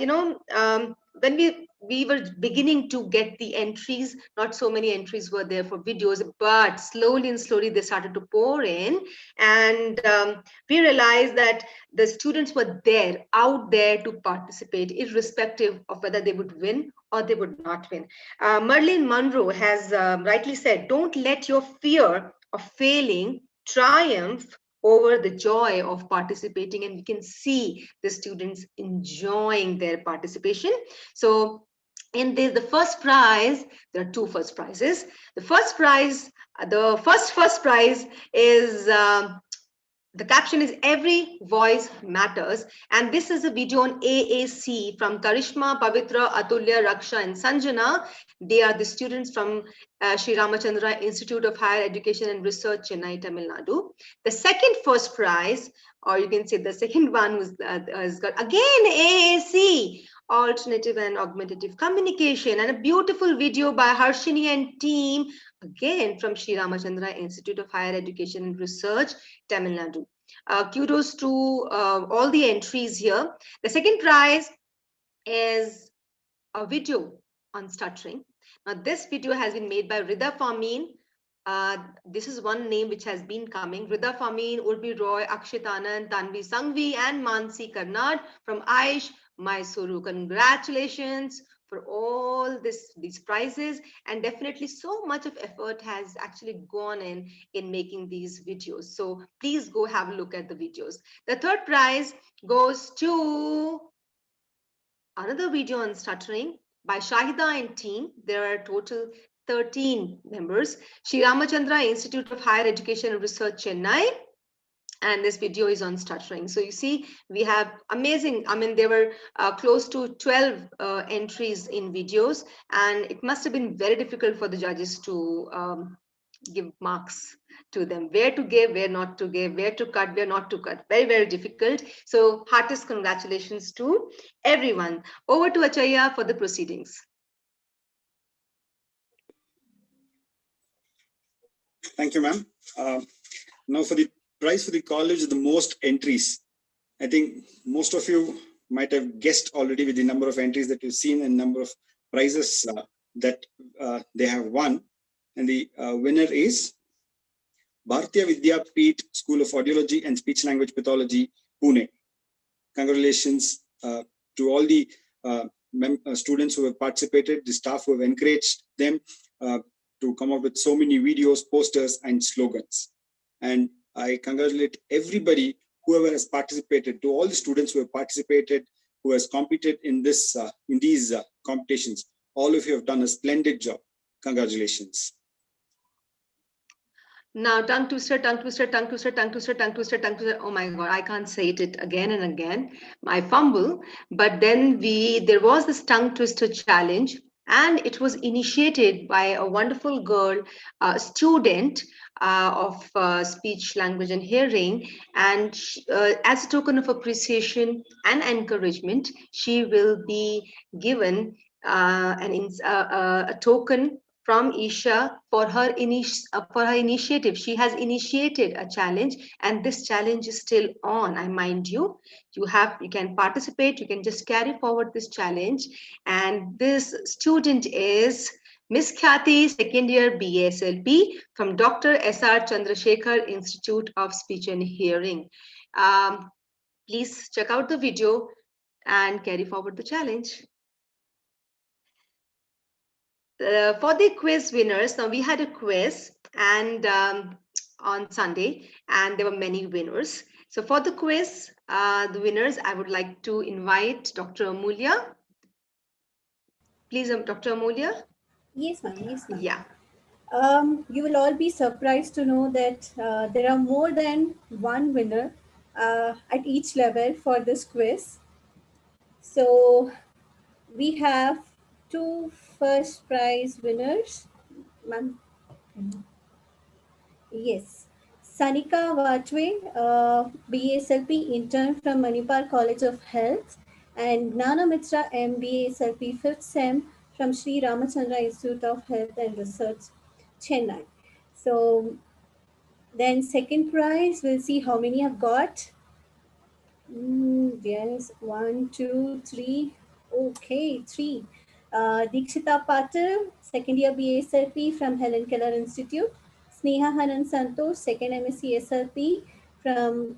when we were beginning to get the entries, not so many entries were there for videos, but slowly and slowly they started to pour in, and we realized that the students were out there to participate, irrespective of whether they would win or they would not win. Merlin Monroe has rightly said, don't let your fear of failing triumph over the joy of participating, and we can see the students enjoying their participation. So in the first prize, there are two first prizes. The first prize, the first prize is The caption is Every Voice Matters. And this is a video on AAC from Karishma, Pavitra, Atulya, Raksha, and Sanjana. They are the students from Sri Ramachandra Institute of Higher Education and Research, Chennai, Tamil Nadu. The second first prize, or you can say the second one, was has got again AAC, Alternative and Augmentative Communication, and a beautiful video by Harshini and team, again from Sri Ramachandra Institute of Higher Education and Research, Tamil Nadu. Kudos to all the entries here. The second prize is a video on stuttering. Now, this video has been made by Rida Famin. This is one name which has been coming. Rida Famin, Urbi Roy, Akshit Anand, Tanvi Sangvi, and Mansi Karnad from Aish, Mysuru. Congratulations for all these prizes, and definitely so much of effort has actually gone in making these videos. So please go have a look at the videos. The third prize goes to another video on stuttering by Shahida and team. There are total 13 members. Sri Ramachandra Institute of Higher Education and Research, Chennai. And this video is on stuttering. So you see, we have amazing, I mean, there were close to 12 entries in videos, and it must have been very difficult for the judges to give marks to them, where to give, where not to give, where to cut, where not to cut. Very, very difficult. So heartiest congratulations to everyone. Over to Achaya for the proceedings.
Thank you, ma'am. Now for the prize for the college, the most entries. I think most of you might have guessed already with the number of entries that you've seen and number of prizes that they have won. And the winner is Bharatiya Vidya Peeth School of Audiology and Speech Language Pathology, Pune. Congratulations to all the students who have participated, the staff who have encouraged them to come up with so many videos, posters, and slogans. And I congratulate everybody, whoever has participated, to all the students who have participated, who has competed in this in these competitions. All of you have done a splendid job. Congratulations.
Now, tongue twister, tongue twister, tongue twister, tongue twister, tongue twister, tongue twister. Oh my God, I can't say it again and again. I fumble. But then there was this tongue twister challenge, and it was initiated by a wonderful girl, student of speech, language, and hearing. And as a token of appreciation and encouragement, she will be given a token from ISHA for her initiative. She has initiated a challenge, and this challenge is still on. I mind you, you can participate. You can just carry forward this challenge. And this student is Miss Khyati, second year BSLP from Dr. S.R. Chandrasekhar Institute of Speech and Hearing. Please check out the video and carry forward the challenge. For the quiz winners, now we had a quiz and on Sunday, and there were many winners. So for the quiz, the winners, I would like to invite Dr. Amulya. Please, Dr. Amulya.
Yes, ma'am. Yes, ma'am.
Yeah.
You will all be surprised to know that there are more than one winner at each level for this quiz. So we have two first prize winners. Ma'am. Yes. Sanika Vatwe, BSLP intern from Manipal College of Health, and Gnana Mitra M, BSLP 5th SEM from Sri Ramachandra Institute of Health and Research, Chennai. So then second prize, we'll see how many have got. Yes, 1, 2, 3. Okay, 3. Dikshita Patil, second year BSLP from Helen Keller Institute. Sneha Hanan Santosh, second MSc SLP from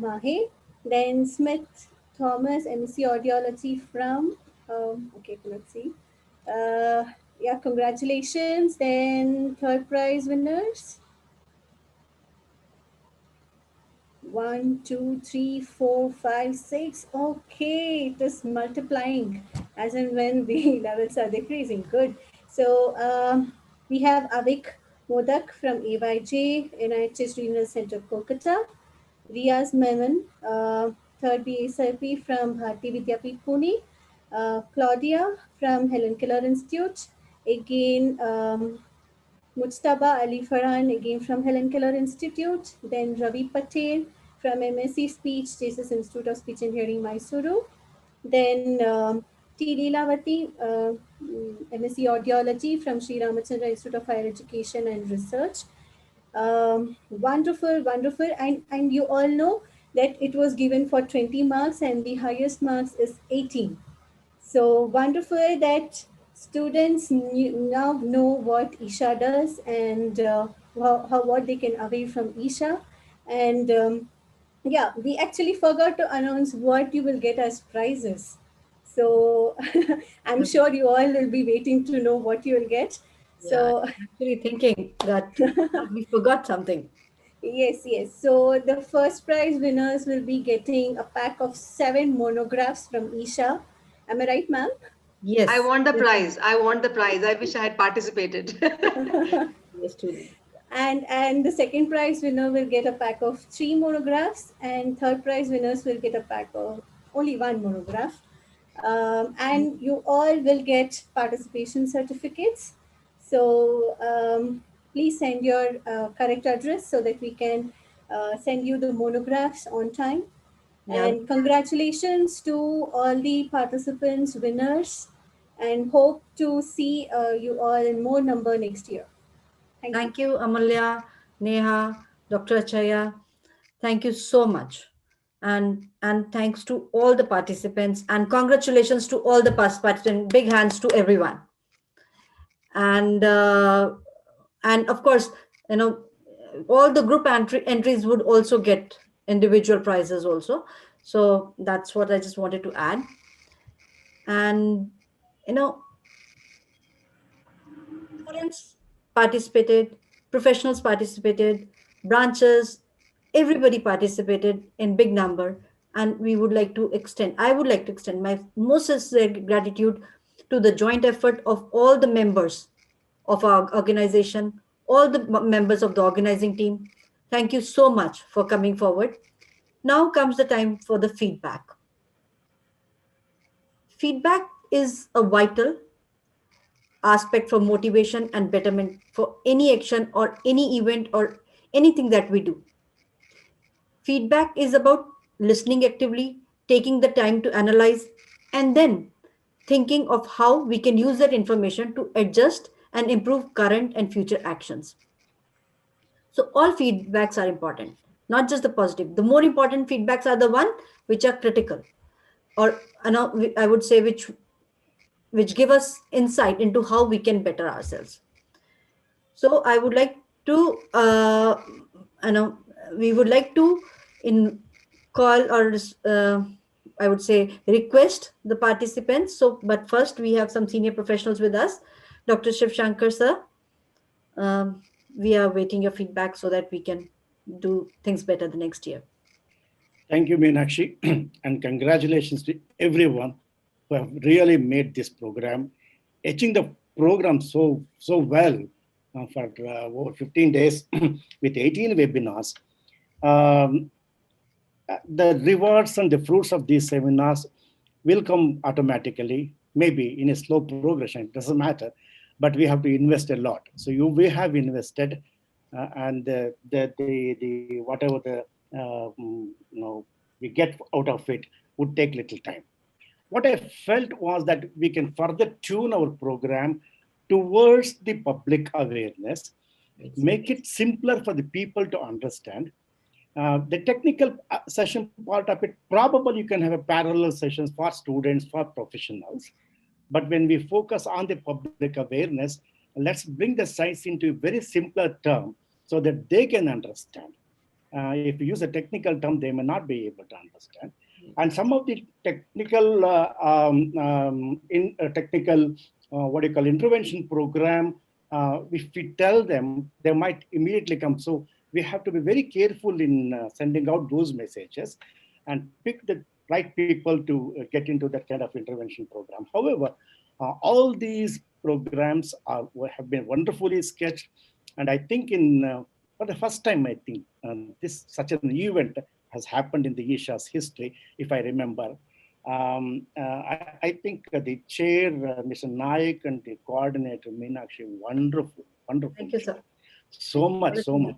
Mahe. Then Smith Thomas, MSc Audiology from, okay, let's see. Yeah, congratulations. Then third prize winners. 1, 2, 3, 4, 5, 6. Okay, it is multiplying as and when the levels are decreasing. Good. So we have Avik Modak from AYJ, NIHS Regional Center, Kolkata. Riaz Memon, third BSLP from Bharati Vidyapeeth Pune, Claudia from Helen Keller Institute, again Mujtaba Ali Farhan, again from Helen Keller Institute, then Ravi Patel from MSc Speech, Jesus Institute of Speech and Hearing, Mysuru, then T. Leelavati, MSc Audiology from Sri Ramachandra Institute of Higher Education and Research. Wonderful, wonderful. And you all know that it was given for 20 marks and the highest marks is 18. So wonderful that students now know what ISHA does and what they can avail from ISHA. And yeah, we actually forgot to announce what you will get as prizes. So I'm sure you all will be waiting to know what you will get.
Yeah,
So
I'm actually thinking that we forgot something.
yes, yes. So the first prize winners will be getting a pack of 7 monographs from Isha. Am I right, ma'am?
I
Yes,
want the
yes,
prize. I want the prize. I wish I had participated.
yes, truly.
And the second prize winner will get a pack of 3 monographs, and third prize winners will get a pack of only 1 monograph. And you all will get participation certificates. So please send your correct address so that we can send you the monographs on time.
Yeah,
And congratulations to all the participants, winners, and hope to see you all in more number next year. Thank you.
thank you, Amulya, Neha, Dr. Achaya. Thank you so much. And thanks to all the participants and congratulations to all the participants. Big hands to everyone. And and of course, you know, all the group entries would also get individual prizes also. So that's what I just wanted to add. And you know, students participated, professionals participated, branches, everybody participated in big number. And we would like to extend, I would like to extend my most sincere gratitude to the joint effort of all the members of our organization, all the members of the organizing team. Thank you so much for coming forward. Now comes the time for the feedback. Feedback is a vital aspect for motivation and betterment for any action or any event or anything that we do. Feedback is about listening actively, taking the time to analyze, and then thinking of how we can use that information to adjust and improve current and future actions. So all feedbacks are important, not just the positive. The more important feedbacks are the one which are critical, or I would say which give us insight into how we can better ourselves. So I would like to, you know, we would like to in call or I would say request the participants. So, but first we have some senior professionals with us, Dr. Shiv Shankar sir. We are waiting your feedback so that we can do things better the next year.
Thank you, Meenakshi, and congratulations to everyone who have really made this program, etching the program so well for over 15 days with 18 webinars. Um, the rewards and the fruits of these seminars will come automatically, maybe in a slow progression, it doesn't matter, but we have to invest a lot. So we have invested and the whatever the we get out of it would take little time. What I felt was that we can further tune our program towards the public awareness, make it simpler for the people to understand. The technical session part of it, probably you can have a parallel sessions for students, for professionals. But when we focus on the public awareness, let's bring the science into a very simpler term so that they can understand. If you use a technical term, they may not be able to understand. And some of the technical, technical, what do you call, intervention program, if we tell them, they might immediately come. So we have to be very careful in sending out those messages and pick the right people to get into that kind of intervention program. However, all these programs have been wonderfully sketched. And I think for the first time, I think this such an event has happened in the ISHA's history, if I remember. I think the chair, Mr. Naik, and the coordinator, Meenakshi, wonderful, wonderful.
Thank you, sir.
So much, so much.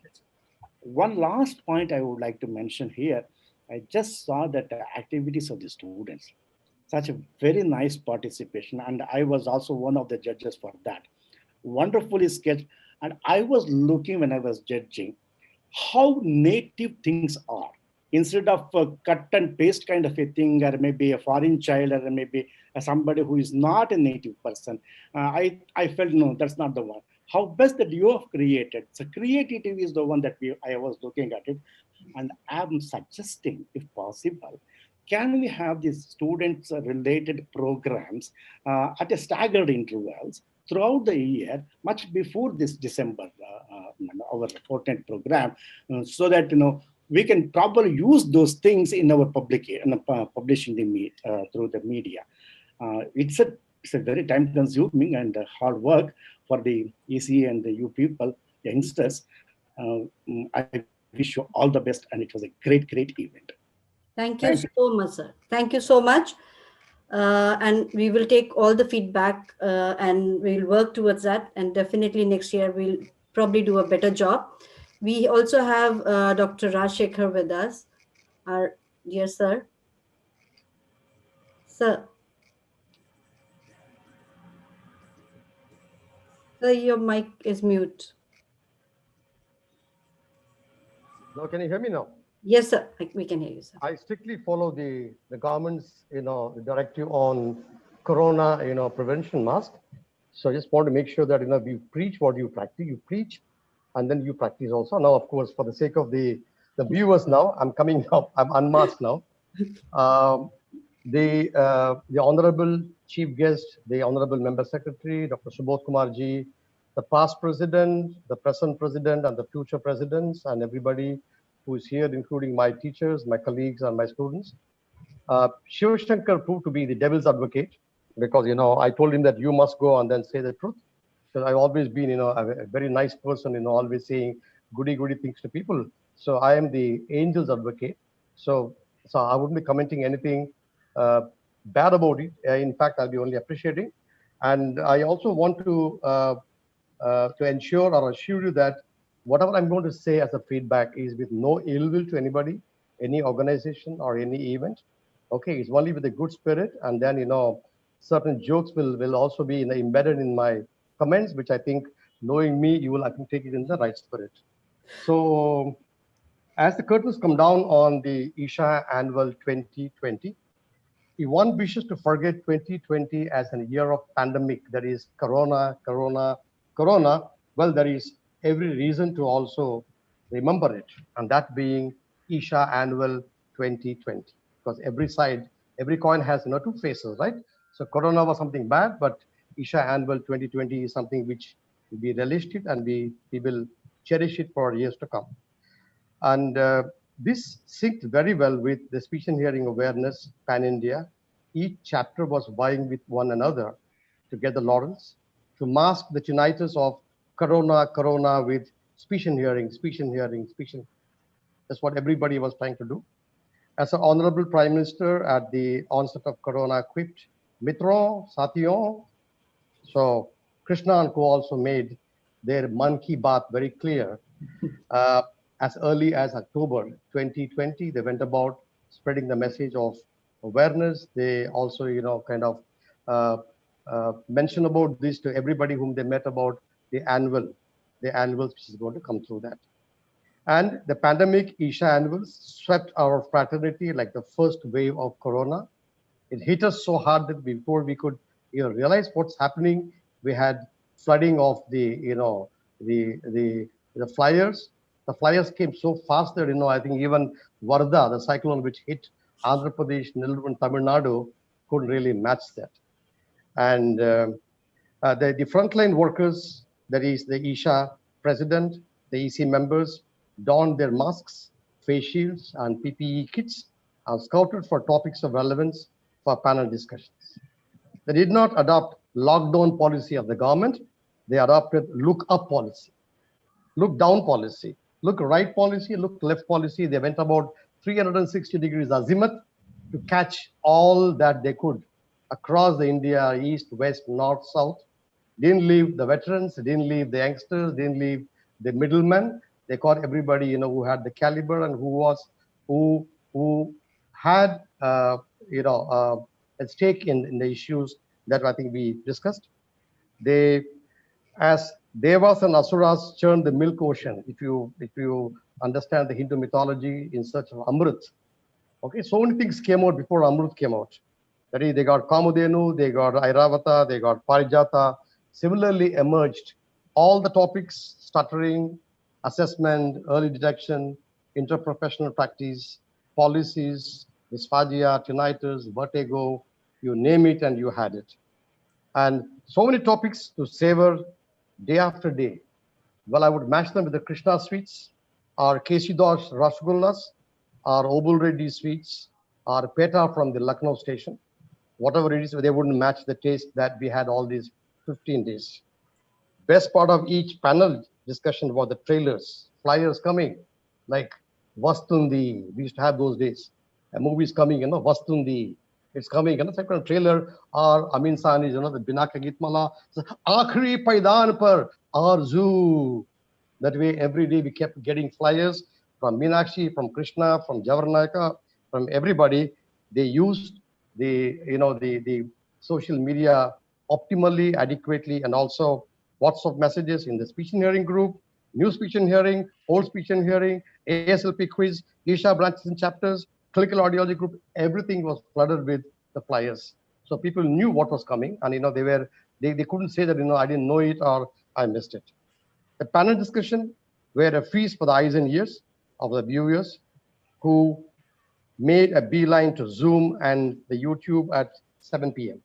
One last point I would like to mention here. I just saw that the activities of the students, such a very nice participation. And I was also one of the judges for that. Wonderfully sketched. And I was looking when I was judging how native things are. Instead of a cut and paste kind of a thing, or maybe a foreign child, or maybe somebody who is not a native person, I felt, no, that's not the one. How best that you have created. So creativity is the one that I was looking at it. And I'm suggesting, if possible, can we have these students related programs at a staggered intervals throughout the year, much before this December, our fortnight program, so that we can probably use those things in our publishing through the media. It's a very time consuming and hard work for the EC and the you people, youngsters. I wish you all the best, and it was a great, great event.
Thank you so much, sir. Thank you so much. And we will take all the feedback and we'll work towards that. And definitely next year we'll probably do a better job. We also have Dr. Rajshekhar with us, our dear sir. Sir, your mic is mute.
Now, can you hear me now?
Yes, sir. We can hear you, sir.
I strictly follow the government's, directive on corona, prevention mask. So I just want to make sure that, we preach what you practice, you preach, and then you practice also. Now, of course, for the sake of the viewers now, I'm coming up, I'm unmasked now. The Honorable Chief Guest, the Honorable Member Secretary, Dr. Subodh Kumar ji, the past president, the present president, and the future presidents, and everybody who is here, including my teachers, my colleagues, and my students. Shiv Shankar proved to be the devil's advocate because, I told him that you must go and then say the truth. Because I've always been, a very nice person, always saying goody things to people. So I am the angel's advocate. So I wouldn't be commenting anything bad about it. In fact, I'll be only appreciating. And I also want to ensure or assure you that whatever I'm going to say as a feedback is with no ill will to anybody, any organization or any event. Okay, it's only with a good spirit. And then, certain jokes will also be embedded in my comments, which I think, knowing me, you will, I think, take it in the right spirit. So as the curtains come down on the ISHA annual 2020, if one wishes to forget 2020 as a year of pandemic, that is corona, well, there is every reason to also remember it, and that being ISHA annual 2020, because every coin has two faces, right? So corona was something bad, but ISHA annual 2020 is something which we relished it and we will cherish it for years to come. And this synced very well with the speech and hearing awareness pan-India. Each chapter was vying with one another to get the laurels, to mask the tinnitus of corona with speech and hearing. That's what everybody was trying to do. As an honorable Prime Minister at the onset of corona quipped, Mitron, Sathiyon. So Krishna and co also made their Man Ki Baat very clear. As early as October 2020, they went about spreading the message of awareness. They also, mention about this to everybody whom they met about the annual which is going to come through that. And the pandemic ISHA annuals swept our fraternity like the first wave of corona. It hit us so hard that before we could realize what's happening, we had flooding of the flyers. The flyers came so fast that I think even Varda, the cyclone which hit Andhra Pradesh, Nellore, and Tamil Nadu, couldn't really match that. And the frontline workers, that is the ISHA president, the EC members, donned their masks, face shields, and PPE kits and scouted for topics of relevance for panel discussions. They did not adopt lockdown policy of the government. They adopted look up policy, look down policy, look right policy, look left policy. They went about 360 degrees azimuth to catch all that they could across the India, east, west, north, south. Didn't leave the veterans, didn't leave the youngsters, didn't leave the middlemen. They caught everybody, who had the caliber and who had, a stake in the issues that I think we discussed. They, as Devas and Asuras churned the milk ocean, if you understand the Hindu mythology in search of Amrit. Okay, so many things came out before Amrit came out. That is, they got Kamadhenu, they got Airavata, they got Parijata. Similarly emerged all the topics: stuttering, assessment, early detection, interprofessional practice, policies, dysphagia, tinnitus, vertigo, you name it and you had it. And so many topics to savor day after day. Well, I would match them with the Krishna sweets, our Kesidosh Rasgullas, our Obul Reddy sweets, our Peta from the Lucknow station. Whatever it is, they wouldn't match the taste that we had all these 15 days. Best part of each panel discussion was the trailers, flyers coming, like Vastundi. We used to have those days. A movie's coming, Vastundi. It's coming, second trailer, or Amin San is, the Binaka Gitmala. Akhri Paidan par Arzu. That way, every day we kept getting flyers from Meenakshi, from Krishna, from Javarnaka, from everybody. They used the social media optimally, adequately, and also WhatsApp messages in the speech and hearing group, new speech and hearing, old speech and hearing, ASLP quiz, ISHA branches and chapters, clinical audiology group. Everything was flooded with the flyers. So people knew what was coming, and they couldn't say that I didn't know it or I missed it. The panel discussion were a feast for the eyes and ears of the viewers who made a beeline to Zoom and the YouTube at 7 p.m.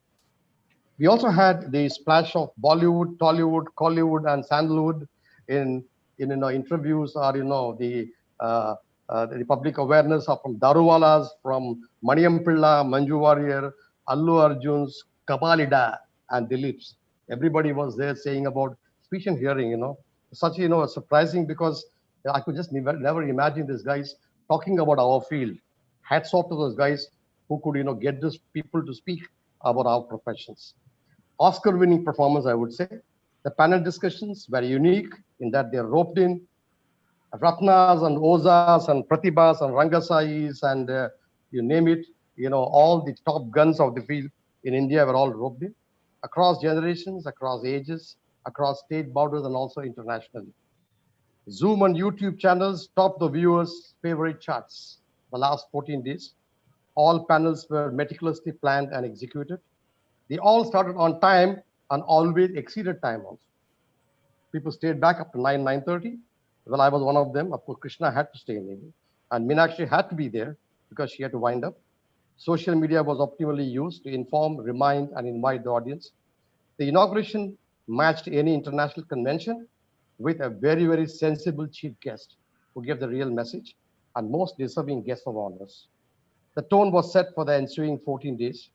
We also had the splash of Bollywood, Tollywood, Collywood, and Sandalwood in interviews, or the public awareness of from Daruwalas, from Maniam Pilla, Manju Warrior, Allu Arjun's, Kapalida, and Dilip's. Everybody was there saying about speech and hearing. Such surprising, because I could just never imagine these guys talking about our field. Hats off to those guys who could get these people to speak about our professions. Oscar-winning performance, I would say. The panel discussions were unique in that they're roped in Ratnas and Ozas and Pratibhas and Rangasais and you name it, all the top guns of the field in India were all roped in across generations, across ages, across state borders, and also internationally. Zoom and YouTube channels topped the viewers' favorite charts the last 14 days. All panels were meticulously planned and executed. They all started on time and always exceeded time also. People stayed back up to 9:30. Well, I was one of them. Of course, Krishna had to stay in, and Meenakshi had to be there because she had to wind up. Social media was optimally used to inform, remind, and invite the audience. The inauguration matched any international convention with a very, very sensible chief guest who gave the real message and most deserving guest of honors. The tone was set for the ensuing 14 days.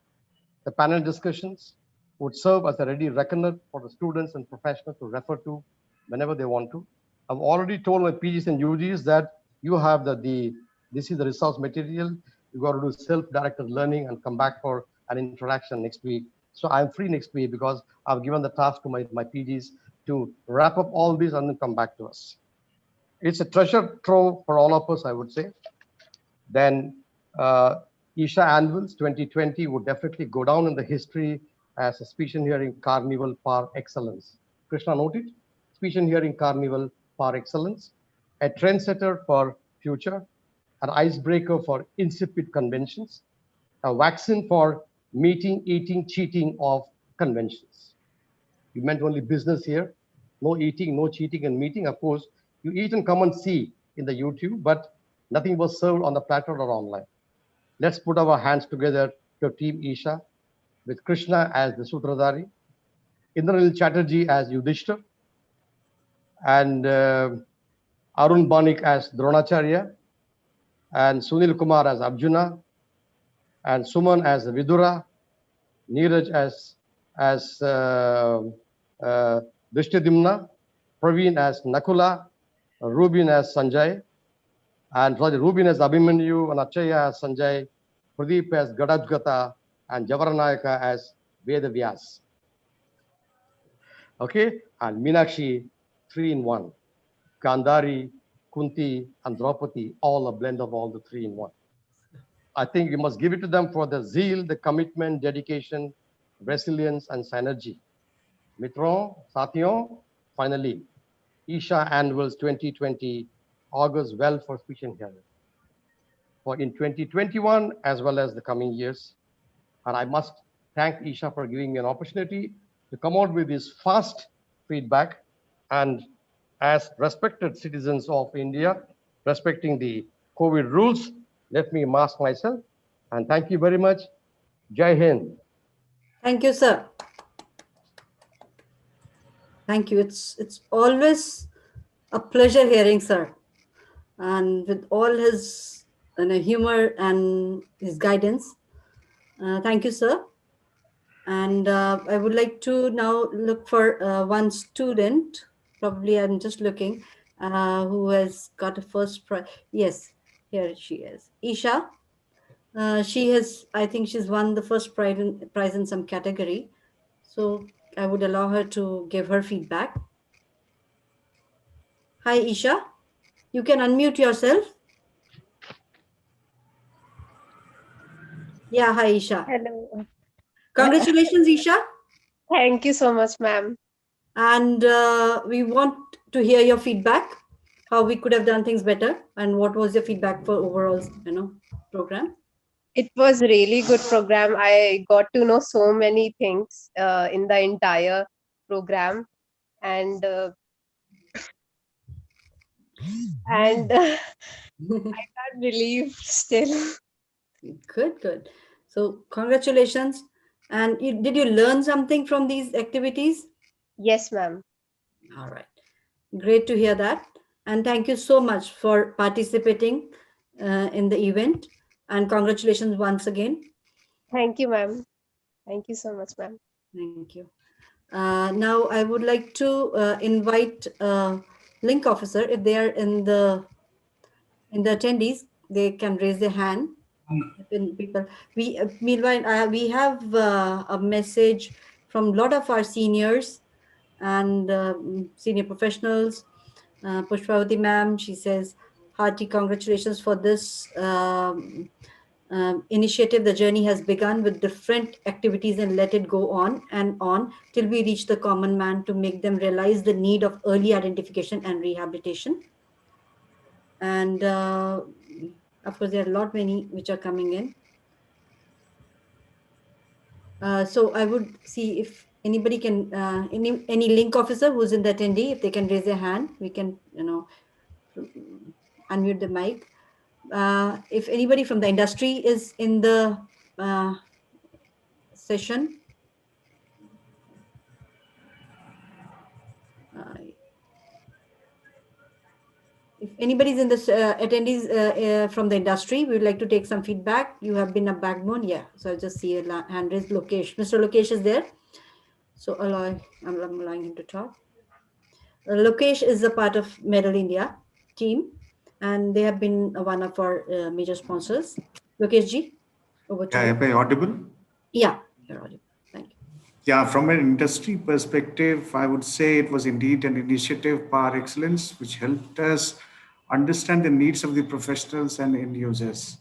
The panel discussions would serve as a ready reckoner for the students and professionals to refer to whenever they want to. I've already told my PGs and UGs that you have this is the resource material. You got to do self-directed learning and come back for an interaction next week. So I'm free next week because I've given the task to my PGs to wrap up all this and then come back to us. It's a treasure trove for all of us, I would say. Then ISHA Annuals 2020 would definitely go down in the history as a speech and hearing carnival par excellence. Krishna noted, speech and hearing carnival par excellence, a trendsetter for future, an icebreaker for insipid conventions, a vaccine for meeting, eating, cheating of conventions. You meant only business here, no eating, no cheating and meeting. Of course, you eat and come and see in the YouTube, but nothing was served on the platter or online. Let's put our hands together to Team ISHA with Krishna as the Sutradhari, Indranil Chatterjee as Yudhishthir, and Arun Banik as Dronacharya, and Sunil Kumar as Arjuna, and Suman as Vidura, Neeraj as Drishtadimna, Praveen as Nakula, Rubin as Sanjay, And sorry, Rubin as Abhimanyu, and Achaya as Sanjay, Pradeep as Gadajgata, and Javaranayaka as Vedavyas. Okay, and Meenakshi, 3 in 1. Gandhari, Kunti, and Draupadi, all a blend of all the 3 in 1. I think you must give it to them for the zeal, the commitment, dedication, resilience, and synergy. Mitron, Sathion, finally, ISHA Annuals 2020 augurs well for speech and hearing. For in 2021, as well as the coming years. And I must thank ISHA for giving me an opportunity to come out with this fast feedback. And as respected citizens of India, respecting the COVID rules, let me mask myself. And thank you very much. Jai Hind.
Thank you, sir. Thank you. It's always a pleasure hearing sir, and with all his humor and his guidance. Thank you, sir. And I would like to now look for one student. Probably I'm just looking who has got a first prize. Yes, here she is, Isha. She has, I think she's won the first prize in some category. So I would allow her to give her feedback. Hi, Isha. You can unmute yourself. Yeah, hi, Isha.
Hello.
Congratulations, Isha.
Thank you so much, ma'am.
And we want to hear your feedback, how we could have done things better, and what was your feedback for overall, program?
It was really good program. I got to know so many things in the entire program, and I can't believe still.
Good. So congratulations. And did you learn something from these activities?
Yes, ma'am.
All right. Great to hear that. And thank you so much for participating in the event. And congratulations once again.
Thank you, ma'am. Thank you so much, ma'am.
Thank you. Now I would like to invite link officer, if they are in the attendees, they can raise their hand. People, meanwhile we have a message from a lot of our seniors and senior professionals. Pushpavati ma'am, she says, hearty congratulations for this initiative. The journey has begun with different activities, and let it go on and on till we reach the common man to make them realize the need of early identification and rehabilitation. And of course, there are a lot many which are coming in. So I would see if anybody can, any link officer who's in the attendee, if they can raise their hand, we can, unmute the mic. If anybody from the industry is in the session, if anybody's in the attendees from the industry, we would like to take some feedback. You have been a backbone. Yeah. So I just see a hand raised. Lokesh. Mr. Lokesh is there. So I'm allowing him to talk. Lokesh is a part of Medal India team, and they have been one of our major sponsors. Lokesh ji, over to you.
Am I audible?
Yeah, you're audible. Thank you.
Yeah, from an industry perspective, I would say it was indeed an initiative par excellence, which helped us understand the needs of the professionals and end users.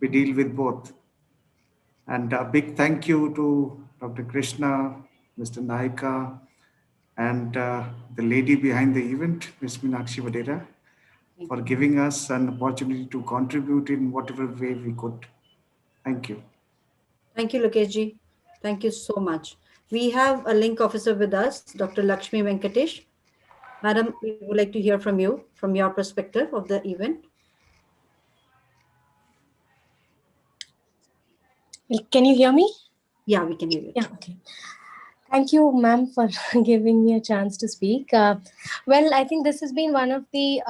We deal with both. And a big thank you to Dr. Krishna, Mr. Naika, and the lady behind the event, Ms. Meenakshi Vadera, for giving us an opportunity to contribute in whatever way we could. Thank you.
Thank you, Lokesh ji. Thank you so much. We have a link officer with us, Dr. Lakshmi Venkatesh. Madam, we would like to hear from you, from your perspective of the event.
Can you hear me?
Yeah, we can hear you.
Yeah, okay. Thank you, ma'am, for giving me a chance to speak. Well, I think this has been one of the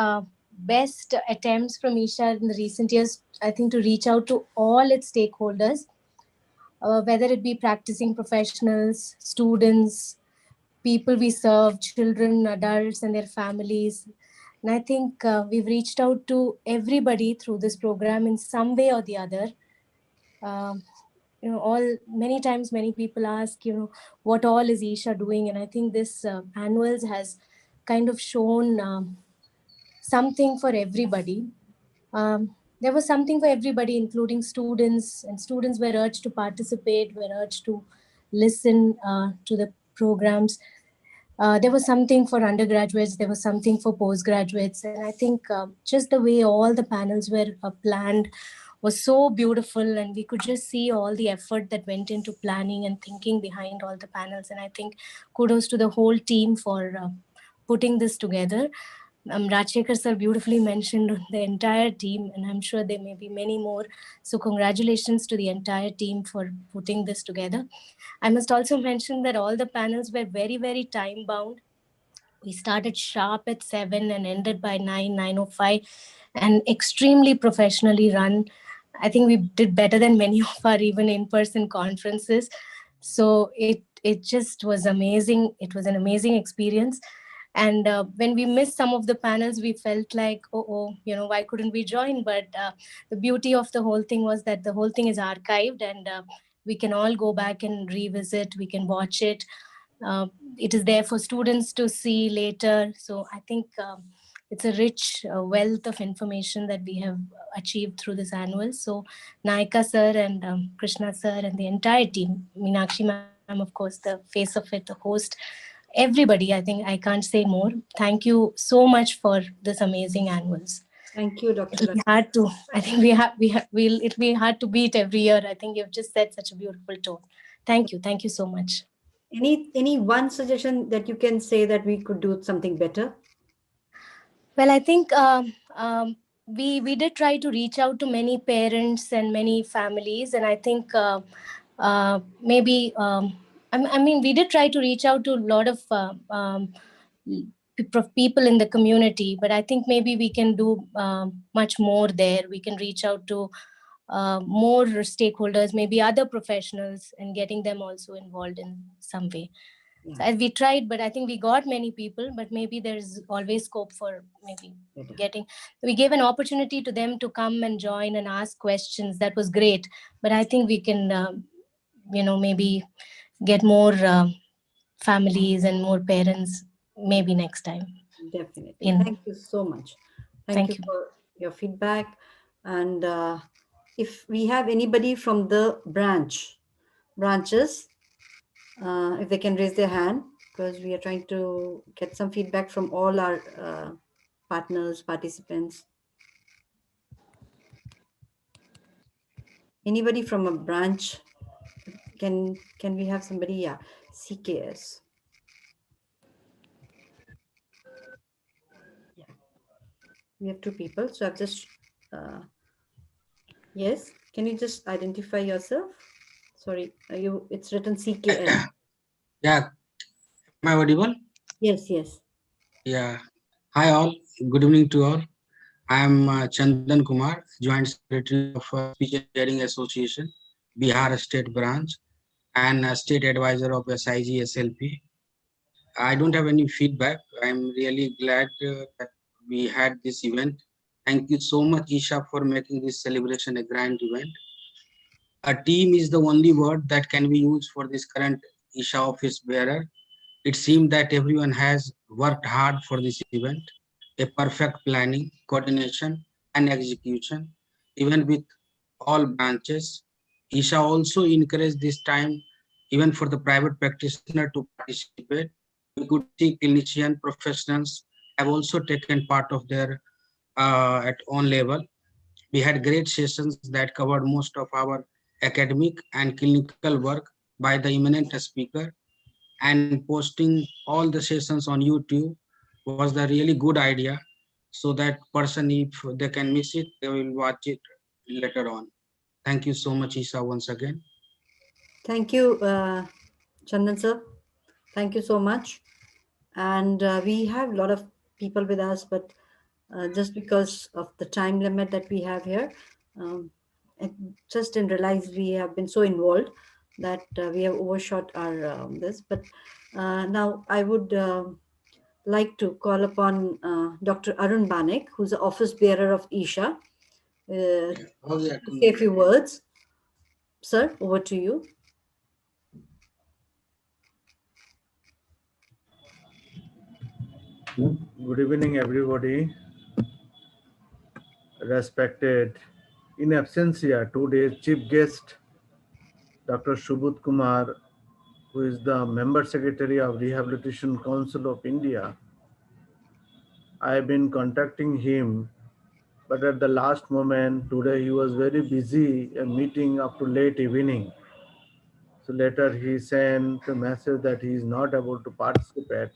best attempts from ISHA in the recent years, I think, to reach out to all its stakeholders, whether it be practicing professionals, students, people we serve, children, adults, and their families, And I think we've reached out to everybody through this program in some way or the other. Um, many times many people ask, what all is ISHA doing? And I think this annuals has kind of shown something for everybody. There was something for everybody, including students, and students were urged to participate, were urged to listen to the programs. There was something for undergraduates, there was something for postgraduates. And I think just the way all the panels were planned was so beautiful, and we could just see all the effort that went into planning and thinking behind all the panels. And I think kudos to the whole team for putting this together. Rajshekhar sir beautifully mentioned the entire team, and I'm sure there may be many more. So congratulations to the entire team for putting this together. I must also mention that all the panels were very, very time bound. We started sharp at 7 and ended by 9:05, and extremely professionally run. I think we did better than many of our even in-person conferences. So it just was amazing. It was an amazing experience. And when we missed some of the panels, we felt like, why couldn't we join? But the beauty of the whole thing was that the whole thing is archived, and we can all go back and revisit. We can watch it. Uh, it is there for students to see later. So I think it's a rich wealth of information that we have achieved through this annual. So Naika sir and Krishna sir and the entire team, Meenakshi ma'am, of course, the face of it, the host, everybody, I think I can't say more. Thank you so much for this amazing annuals.
Thank you, Dr.
It'll be hard to, I think it'll be hard to beat every year. I think you've just set such a beautiful tone. Thank you so much.
Any one suggestion that you can say that we could do something better?
Well, I think we did try to reach out to many parents and many families, and I think maybe I mean we did try to reach out to a lot of people in the community, but I think maybe we can do much more there. We can reach out to more stakeholders, maybe other professionals, and getting them also involved in some way.
Yeah.
So as we tried, but I think we got many people, but maybe there's always scope for maybe getting. We gave an opportunity to them to come and join and ask questions. That was great. But I think we can, maybe get more families and more parents maybe next time.
Definitely. Thank you so much. Thank you for your feedback. And if we have anybody from the branches, if they can raise their hand, because we are trying to get some feedback from all our partners, participants. Anybody from a branch? Can we have somebody? Yeah, CKS. Yeah, we have two people. So I've just yes. Can you just identify yourself? Sorry, it's written CKS.
Yeah, am I audible?
Yes.
Yeah. Hi all. Good evening to all. I am Chandan Kumar, Joint Secretary of Speech and Hearing Association, Bihar State Branch, and State Advisor of SIG SLP. I don't have any feedback. I'm really glad that we had this event. Thank you so much, ISHA, for making this celebration a grand event. A team is the only word that can be used for this current ISHA office bearer. It seemed that everyone has worked hard for this event, a perfect planning, coordination, and execution, even with all branches. ISHA also encouraged this time even for the private practitioner to participate. We could see clinician professionals have also taken part of their at own level. We had great sessions that covered most of our academic and clinical work by the eminent speaker, and posting all the sessions on YouTube was the really good idea, so that person, if they can miss it, they will watch it later on. Thank you so much, Isha, once again.
Thank you, Chandan sir. Thank you so much. And we have a lot of people with us, but just because of the time limit that we have here, I just didn't realize we have been so involved that we have overshot our this. But now I would like to call upon Dr. Arun Banek, who's the office bearer of ISHA, to say a few words. Sir, over to you.
Good evening, everybody. Respected in absentia, today's chief guest, Dr. Subodh Kumar, who is the member secretary of Rehabilitation Council of India. I have been contacting him, but at the last moment today he was very busy, a meeting up to late evening. So later he sent a message that he is not able to participate,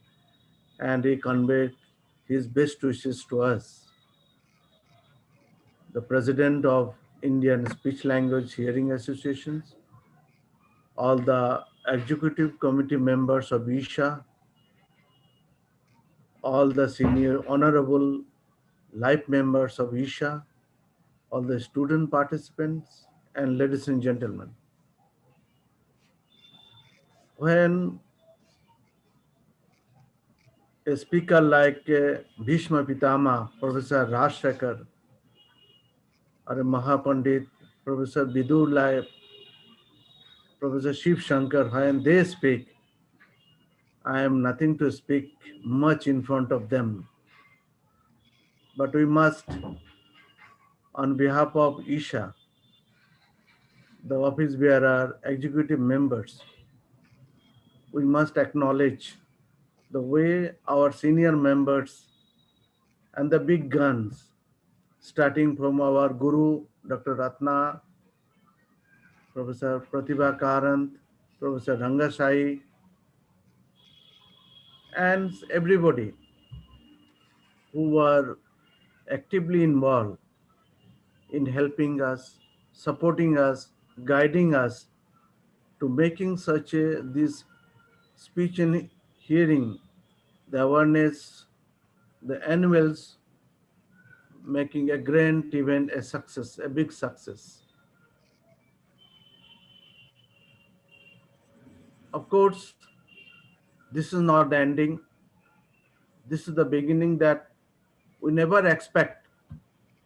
and he conveyed his best wishes to us. The president of Indian Speech Language Hearing Associations, all the executive committee members of ISHA, all the senior honorable life members of ISHA, all the student participants, and ladies and gentlemen. When a speaker like Bhishma Pitama, Professor Rajshekhar, or a Mahapandit, Professor Vidur Lai, Professor Shiv Shankar, when they speak, I am nothing to speak much in front of them. But we must, on behalf of ISHA, the office bearer, executive members, we must acknowledge the way our senior members and the big guns, starting from our Guru, Dr. Ratna, Professor Pratibha Karant, Professor Rangasai, and everybody who were actively involved in helping us, supporting us, guiding us to making such a this speech and hearing, the awareness, the annuals, making a grand event a success, a big success. Of course, this is not the ending. This is the beginning that we never expect.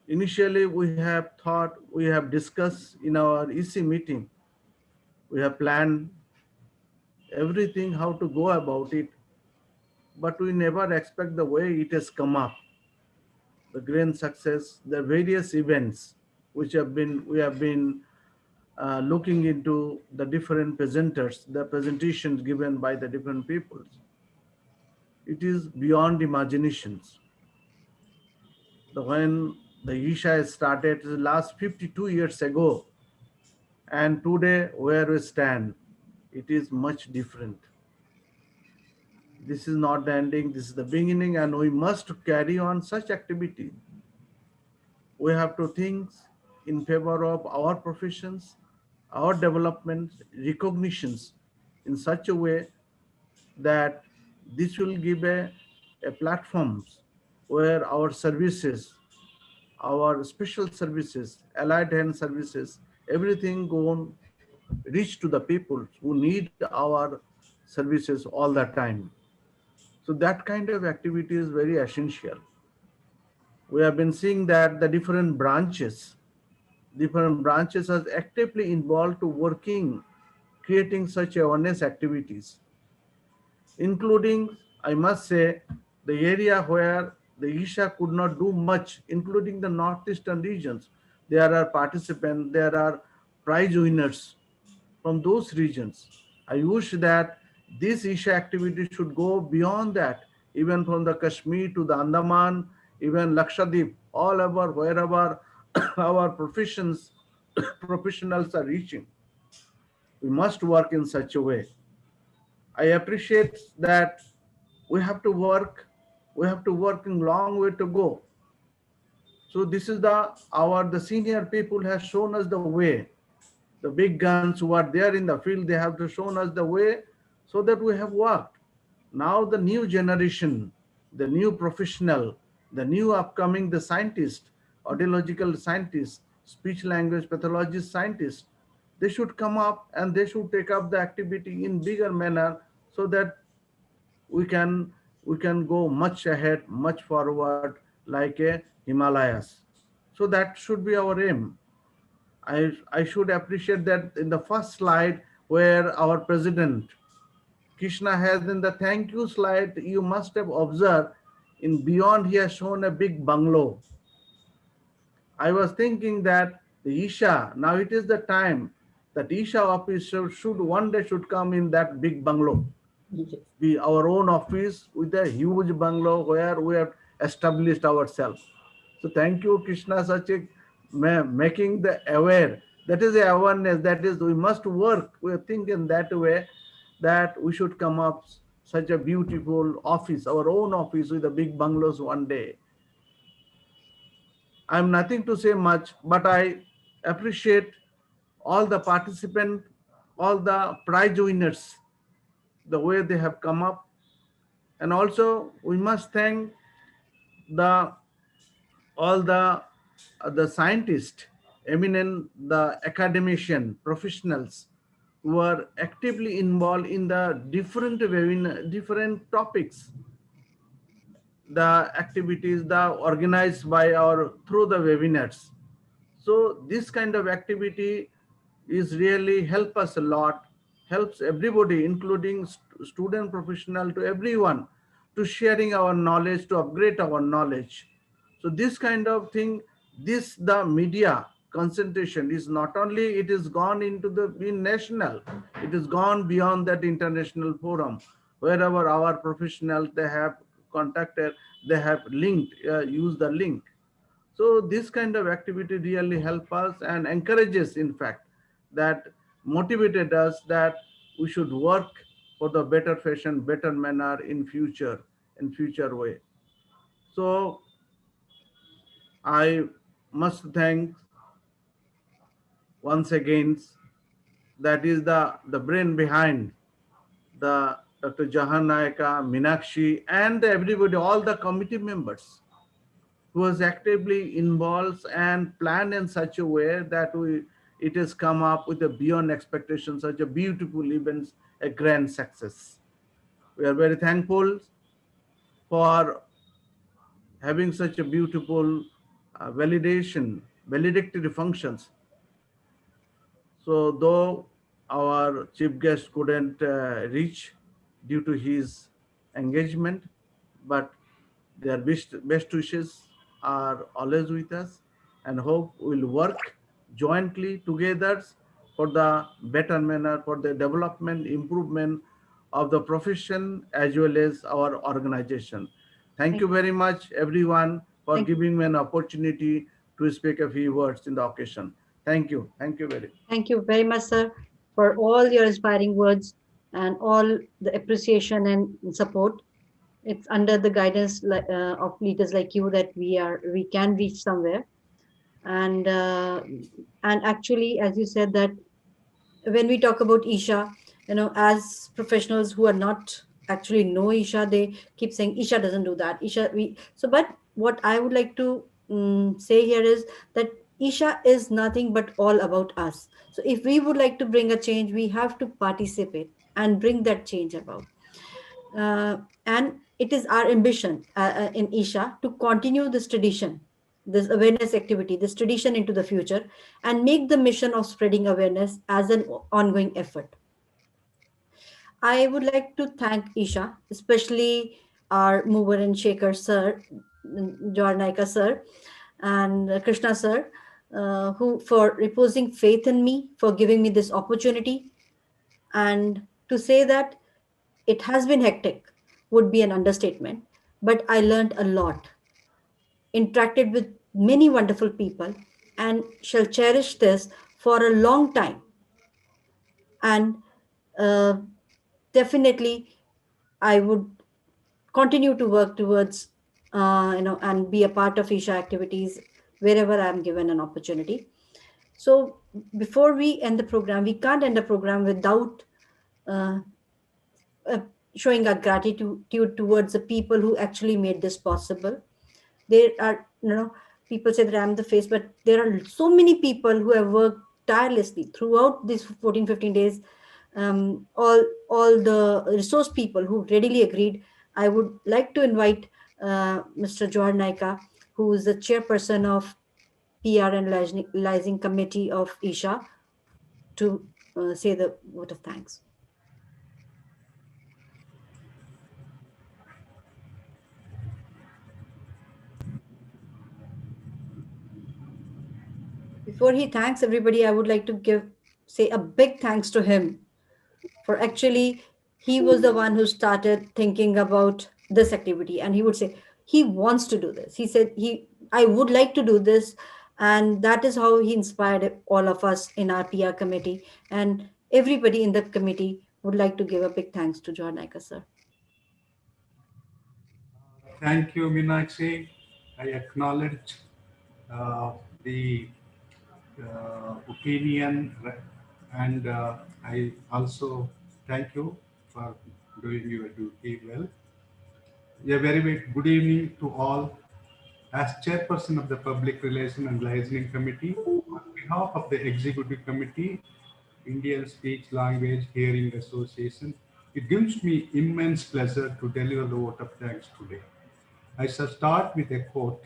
Initially, we have thought, we have discussed in our EC meeting, we have planned everything, how to go about it, but we never expect the way it has come up. The grand success, the various events which we have been looking into the different presenters, the presentations given by the different peoples. It is beyond imaginations. When the ISHA started last 52 years ago, and today where we stand, it is much different. This is not the ending, this is the beginning, and we must carry on such activity. We have to think in favor of our professions, our development, recognitions in such a way that this will give a platform where our services, our special services, allied hand services, everything go on reach to the people who need our services all the time. So that kind of activity is very essential. We have been seeing that the different branches are actively involved to working, creating such awareness activities, including, I must say, the area where the ISHA could not do much, including the northeastern regions. There are participants, there are prize winners from those regions. I wish that this ISHA activity should go beyond that, even from the Kashmir to the Andaman, even Lakshadweep, all over, wherever our professionals are reaching. We must work in such a way. I appreciate that we have to work in long way to go. So this is the senior people have shown us the way. The big guns who are there in the field, they have to shown us the way so that we have worked. Now the new generation, the new professional, the new upcoming, the scientists, audiological scientists, speech language pathologist scientists, they should come up and they should take up the activity in bigger manner so that we can we can go much ahead, much forward, like a Himalayas. So that should be our aim. I should appreciate that in the first slide where our president Krishna has in the thank you slide, you must have observed in beyond he has shown a big bungalow. I was thinking that the ISHA, now it is the time that ISHA office should one day should come in that big bungalow. Be our own office with a huge bungalow where we have established ourselves. So thank you, Krishna, such a making the aware. That is the awareness. That is, we must work. We think in that way that we should come up such a beautiful office, our own office with the big bungalows one day. I'm nothing to say much, but I appreciate all the participants, all the prize winners, the way they have come up. And also we must thank the all the scientists, eminent, the academician, professionals who are actively involved in the different topics, the activities the organized by our through the webinars. So this kind of activity is really help us a lot, helps everybody, including student, professional, to everyone, to sharing our knowledge, to upgrade our knowledge. So this kind of thing, this the media concentration is not only it is gone into the national, it is gone beyond that international forum. Wherever our professionals they have contacted, they have linked, use the link. So this kind of activity really help us and encourages, in fact, that motivated us that we should work for the better fashion, better manner in future way. So I must thank once again, that is the brain behind the Dr. Jahan Naika, Minakshi, and everybody, all the committee members who was actively involved and planned in such a way that it has come up with a beyond expectation, such a beautiful events, a grand success. We are very thankful for having such a beautiful valedictory functions. So though our chief guest couldn't reach due to his engagement, but their best wishes are always with us, and hope we'll work jointly together for the better manner, for the development, improvement of the profession as well as our organization. Thank you very much, everyone, for giving me an opportunity to speak a few words in the occasion. Thank you. Thank you very much.
Thank you very much, sir, for all your inspiring words and all the appreciation and support. It's under the guidance of leaders like you that we can reach somewhere. And actually, as you said, that when we talk about ISHA, as professionals who are not actually know ISHA, they keep saying ISHA doesn't do that. But what I would like to say here is that ISHA is nothing but all about us. So if we would like to bring a change, we have to participate and bring that change about. And it is our ambition in ISHA to continue this tradition, this awareness activity, this tradition into the future, and make the mission of spreading awareness as an ongoing effort. I would like to thank ISHA, especially our mover and shaker, sir, Naika sir, and Krishna sir, who for reposing faith in me, for giving me this opportunity, and to say that it has been hectic would be an understatement, but I learned a lot, interacted with many wonderful people, and shall cherish this for a long time. And uh, definitely, I would continue to work towards, and be a part of ISHA activities wherever I'm given an opportunity. So before we end the program, we can't end the program without uh, uh, showing our gratitude towards the people who actually made this possible. There are, people say that I'm the face, but there are so many people who have worked tirelessly throughout these 14-15 days. All the resource people who readily agreed, I would like to invite Mr. Johar Naika, who is the chairperson of PR and Licensing Committee of ISHA, to say the vote of thanks. Before he thanks everybody, I would like to say a big thanks to him for actually he was the one who started thinking about this activity, and he would say he wants to do this. He said I would like to do this, and that is how he inspired all of us in our PR committee, and everybody in the committee would like to give a big thanks to John Naika, sir.
Thank you, Meenakshi. I acknowledge the opinion, and I also thank you for doing your duty well. A very good evening to all. As chairperson of the Public Relations and Licensing Committee, on behalf of the Executive Committee, Indian Speech Language Hearing Association, it gives me immense pleasure to deliver the vote of thanks today. I shall start with a quote.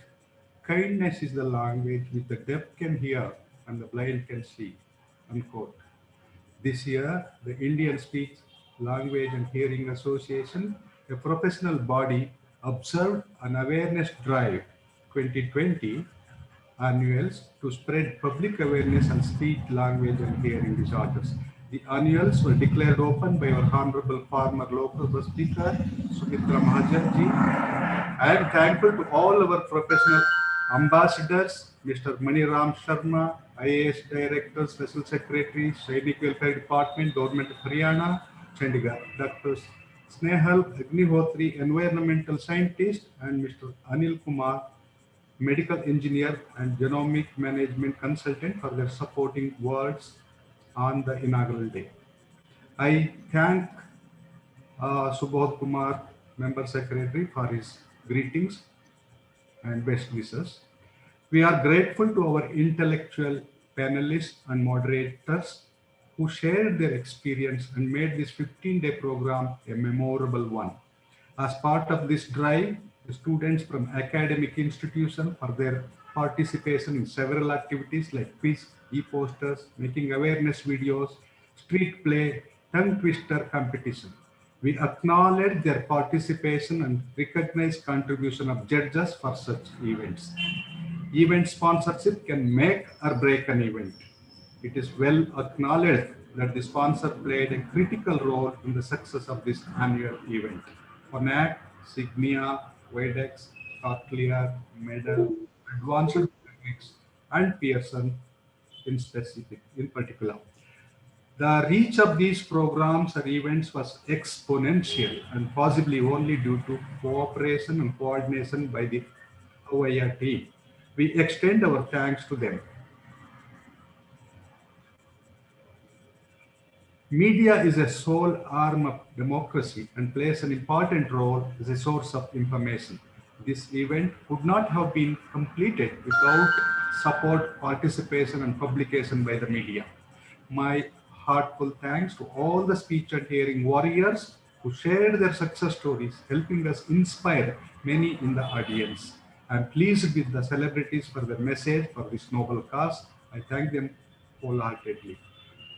Kindness is the language which the deaf can hear and the blind can see. Unquote. This year, the Indian Speech, Language and Hearing Association, a professional body, observed an awareness drive 2020 annuals to spread public awareness on speech, language and hearing disorders. The annuals were declared open by our Honorable former local bus speaker, Sumitra Mahajanji. I am thankful to all our professional ambassadors, Mr. Mani Ram Sharma, IAS Director, Special Secretary, Sainik Welfare Department, Government of Haryana, Chandigarh, Dr. Snehal Agnihotri, Environmental Scientist, and Mr. Anil Kumar, Medical Engineer and Genomic Management Consultant, for their supporting words on the inaugural day. I thank Subodh Kumar, Member Secretary, for his greetings and best wishes. We are grateful to our intellectual panelists and moderators who shared their experience and made this 15-day program a memorable one. As part of this drive, the students from academic institutions for their participation in several activities like quiz, e-posters, making awareness videos, street play, tongue twister competition. We acknowledge their participation and recognize contribution of judges for such events. Event sponsorship can make or break an event. It is well acknowledged that the sponsor played a critical role in the success of this annual event. FONAC, Signia, Vedex, Cochlear, Medal, Advanced Techniques, and Pearson in particular. The reach of these programs or events was exponential and possibly only due to cooperation and coordination by the OIR team. We extend our thanks to them. Media is a sole arm of democracy and plays an important role as a source of information. This event could not have been completed without support, participation, and publication by the media. My heartfelt thanks to all the speech and hearing warriors who shared their success stories, helping us inspire many in the audience. I'm pleased with the celebrities for their message for this noble cause. I thank them wholeheartedly.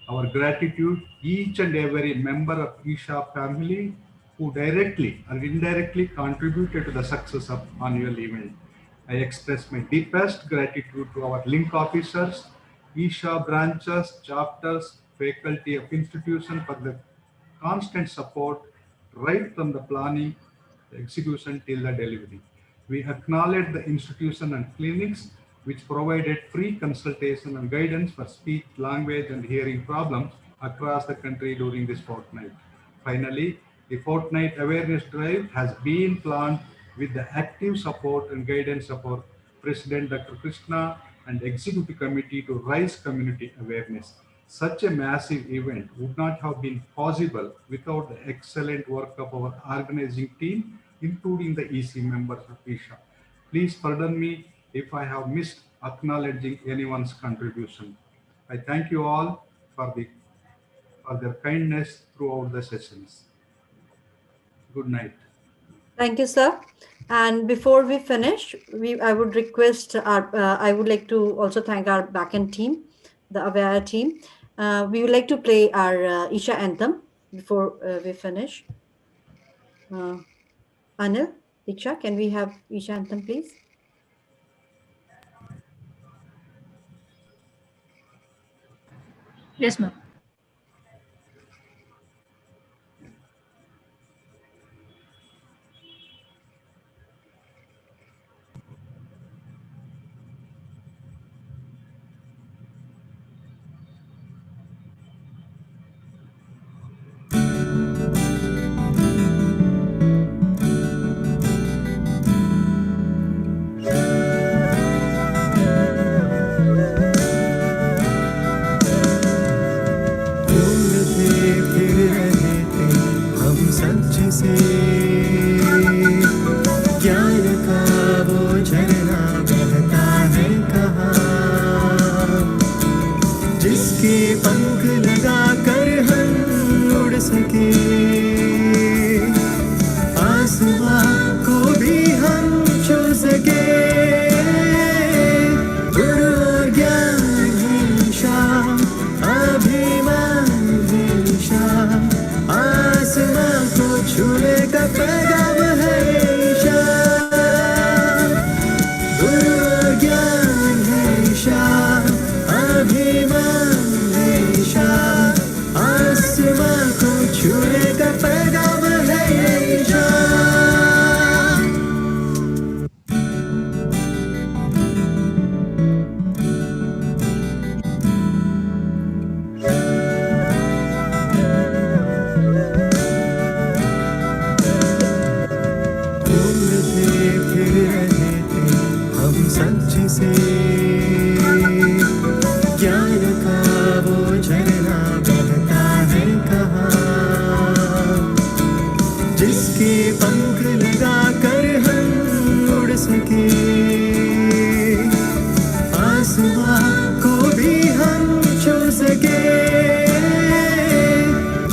Our gratitude each and every member of ISHA family who directly or indirectly contributed to the success of annual event. I express my deepest gratitude to our link officers, ISHA branches, chapters, faculty of institution for the constant support right from the planning, the execution till the delivery. We acknowledge the institution and clinics which provided free consultation and guidance for speech, language, and hearing problems across the country during this fortnight. Finally, the fortnight awareness drive has been planned with the active support and guidance of our President Dr. Krishna and Executive Committee to raise community awareness. Such a massive event would not have been possible without the excellent work of our organizing team, including the EC members of ISHA. Please pardon me if I have missed acknowledging anyone's contribution. I thank you all for their kindness throughout the sessions. Good night.
Thank you, sir. And before we finish, I would request I would like to also thank our backend team, the Avaya team. We would like to play our ISHA anthem before we finish. Anil, Diksha, can we have ISHA anthem, please?
Yes, ma'am.
हम सच से ज्ञान का वो झरना बहता है कहाँ, जिसके पंख लगा कर हम उड़ सके, आसमां को भी हम छू सके। गुरु और ज्ञान है शाम, अभिमान है शाम, आसमां को छूने का पैगाम है शाम। गुरु और ज्ञान है शाम, अभिमान है शाम, आसमां को छूने का पैगाम है शाम। घूमते फिर रहे थे हम सच से, ज्ञान का वो झरना बहता है कहाँ, जिसके पंख लगा कर हम उड़ सके, आसमां को भी हम छू सके।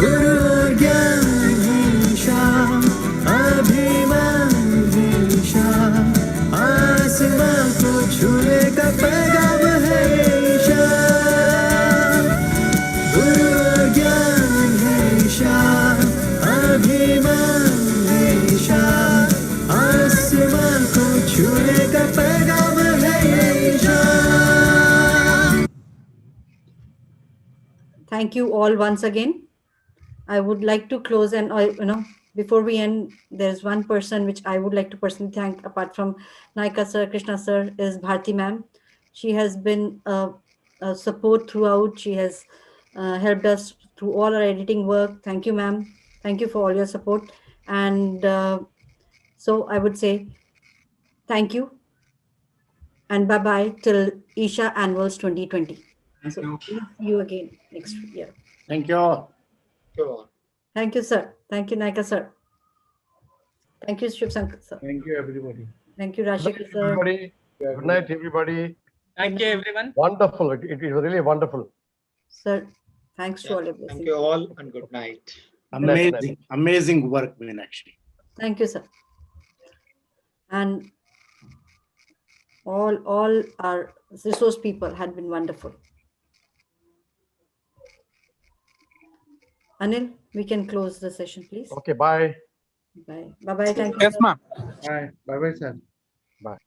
गुरु और ज्ञान है शाम, अभिमान है शाम, आसमां को छूने का पैगाम है शाम। गुरु और ज्ञान है शाम, अभिमान है शाम, आसमां को छूने का पैगाम है शाम।
Thank you all once again. I would like to close, and before we end, there's one person which I would like to personally thank, apart from Naika sir, Krishna sir, is Bharti ma'am. She has been a support throughout. She has helped us through all our editing work. Thank you, ma'am. Thank you for all your support. And so I would say thank you and bye-bye till ISHA Annuals 2020.
Thank
So
you.
we'll see you again next year.
Thank you all.
Thank you, sir. Thank you, Naika sir. Thank you, Shiv Shankar sir.
Thank you, everybody.
Thank you,
Good night,
Rashika sir.
everybody. Good night, everybody.
Thank you, everyone.
Wonderful. It was really wonderful.
Sir, thanks to all your
Thank
blessings.
you all and good night.
Amazing, amazing work, Meenakshi.
Thank you, sir. And all our resource people had been wonderful. Anil, we can close the session, please.
Okay, bye.
Bye. Bye-bye. Thank you.
Yes,
sir.
ma'am.
Bye. Bye-bye, sir.
Bye.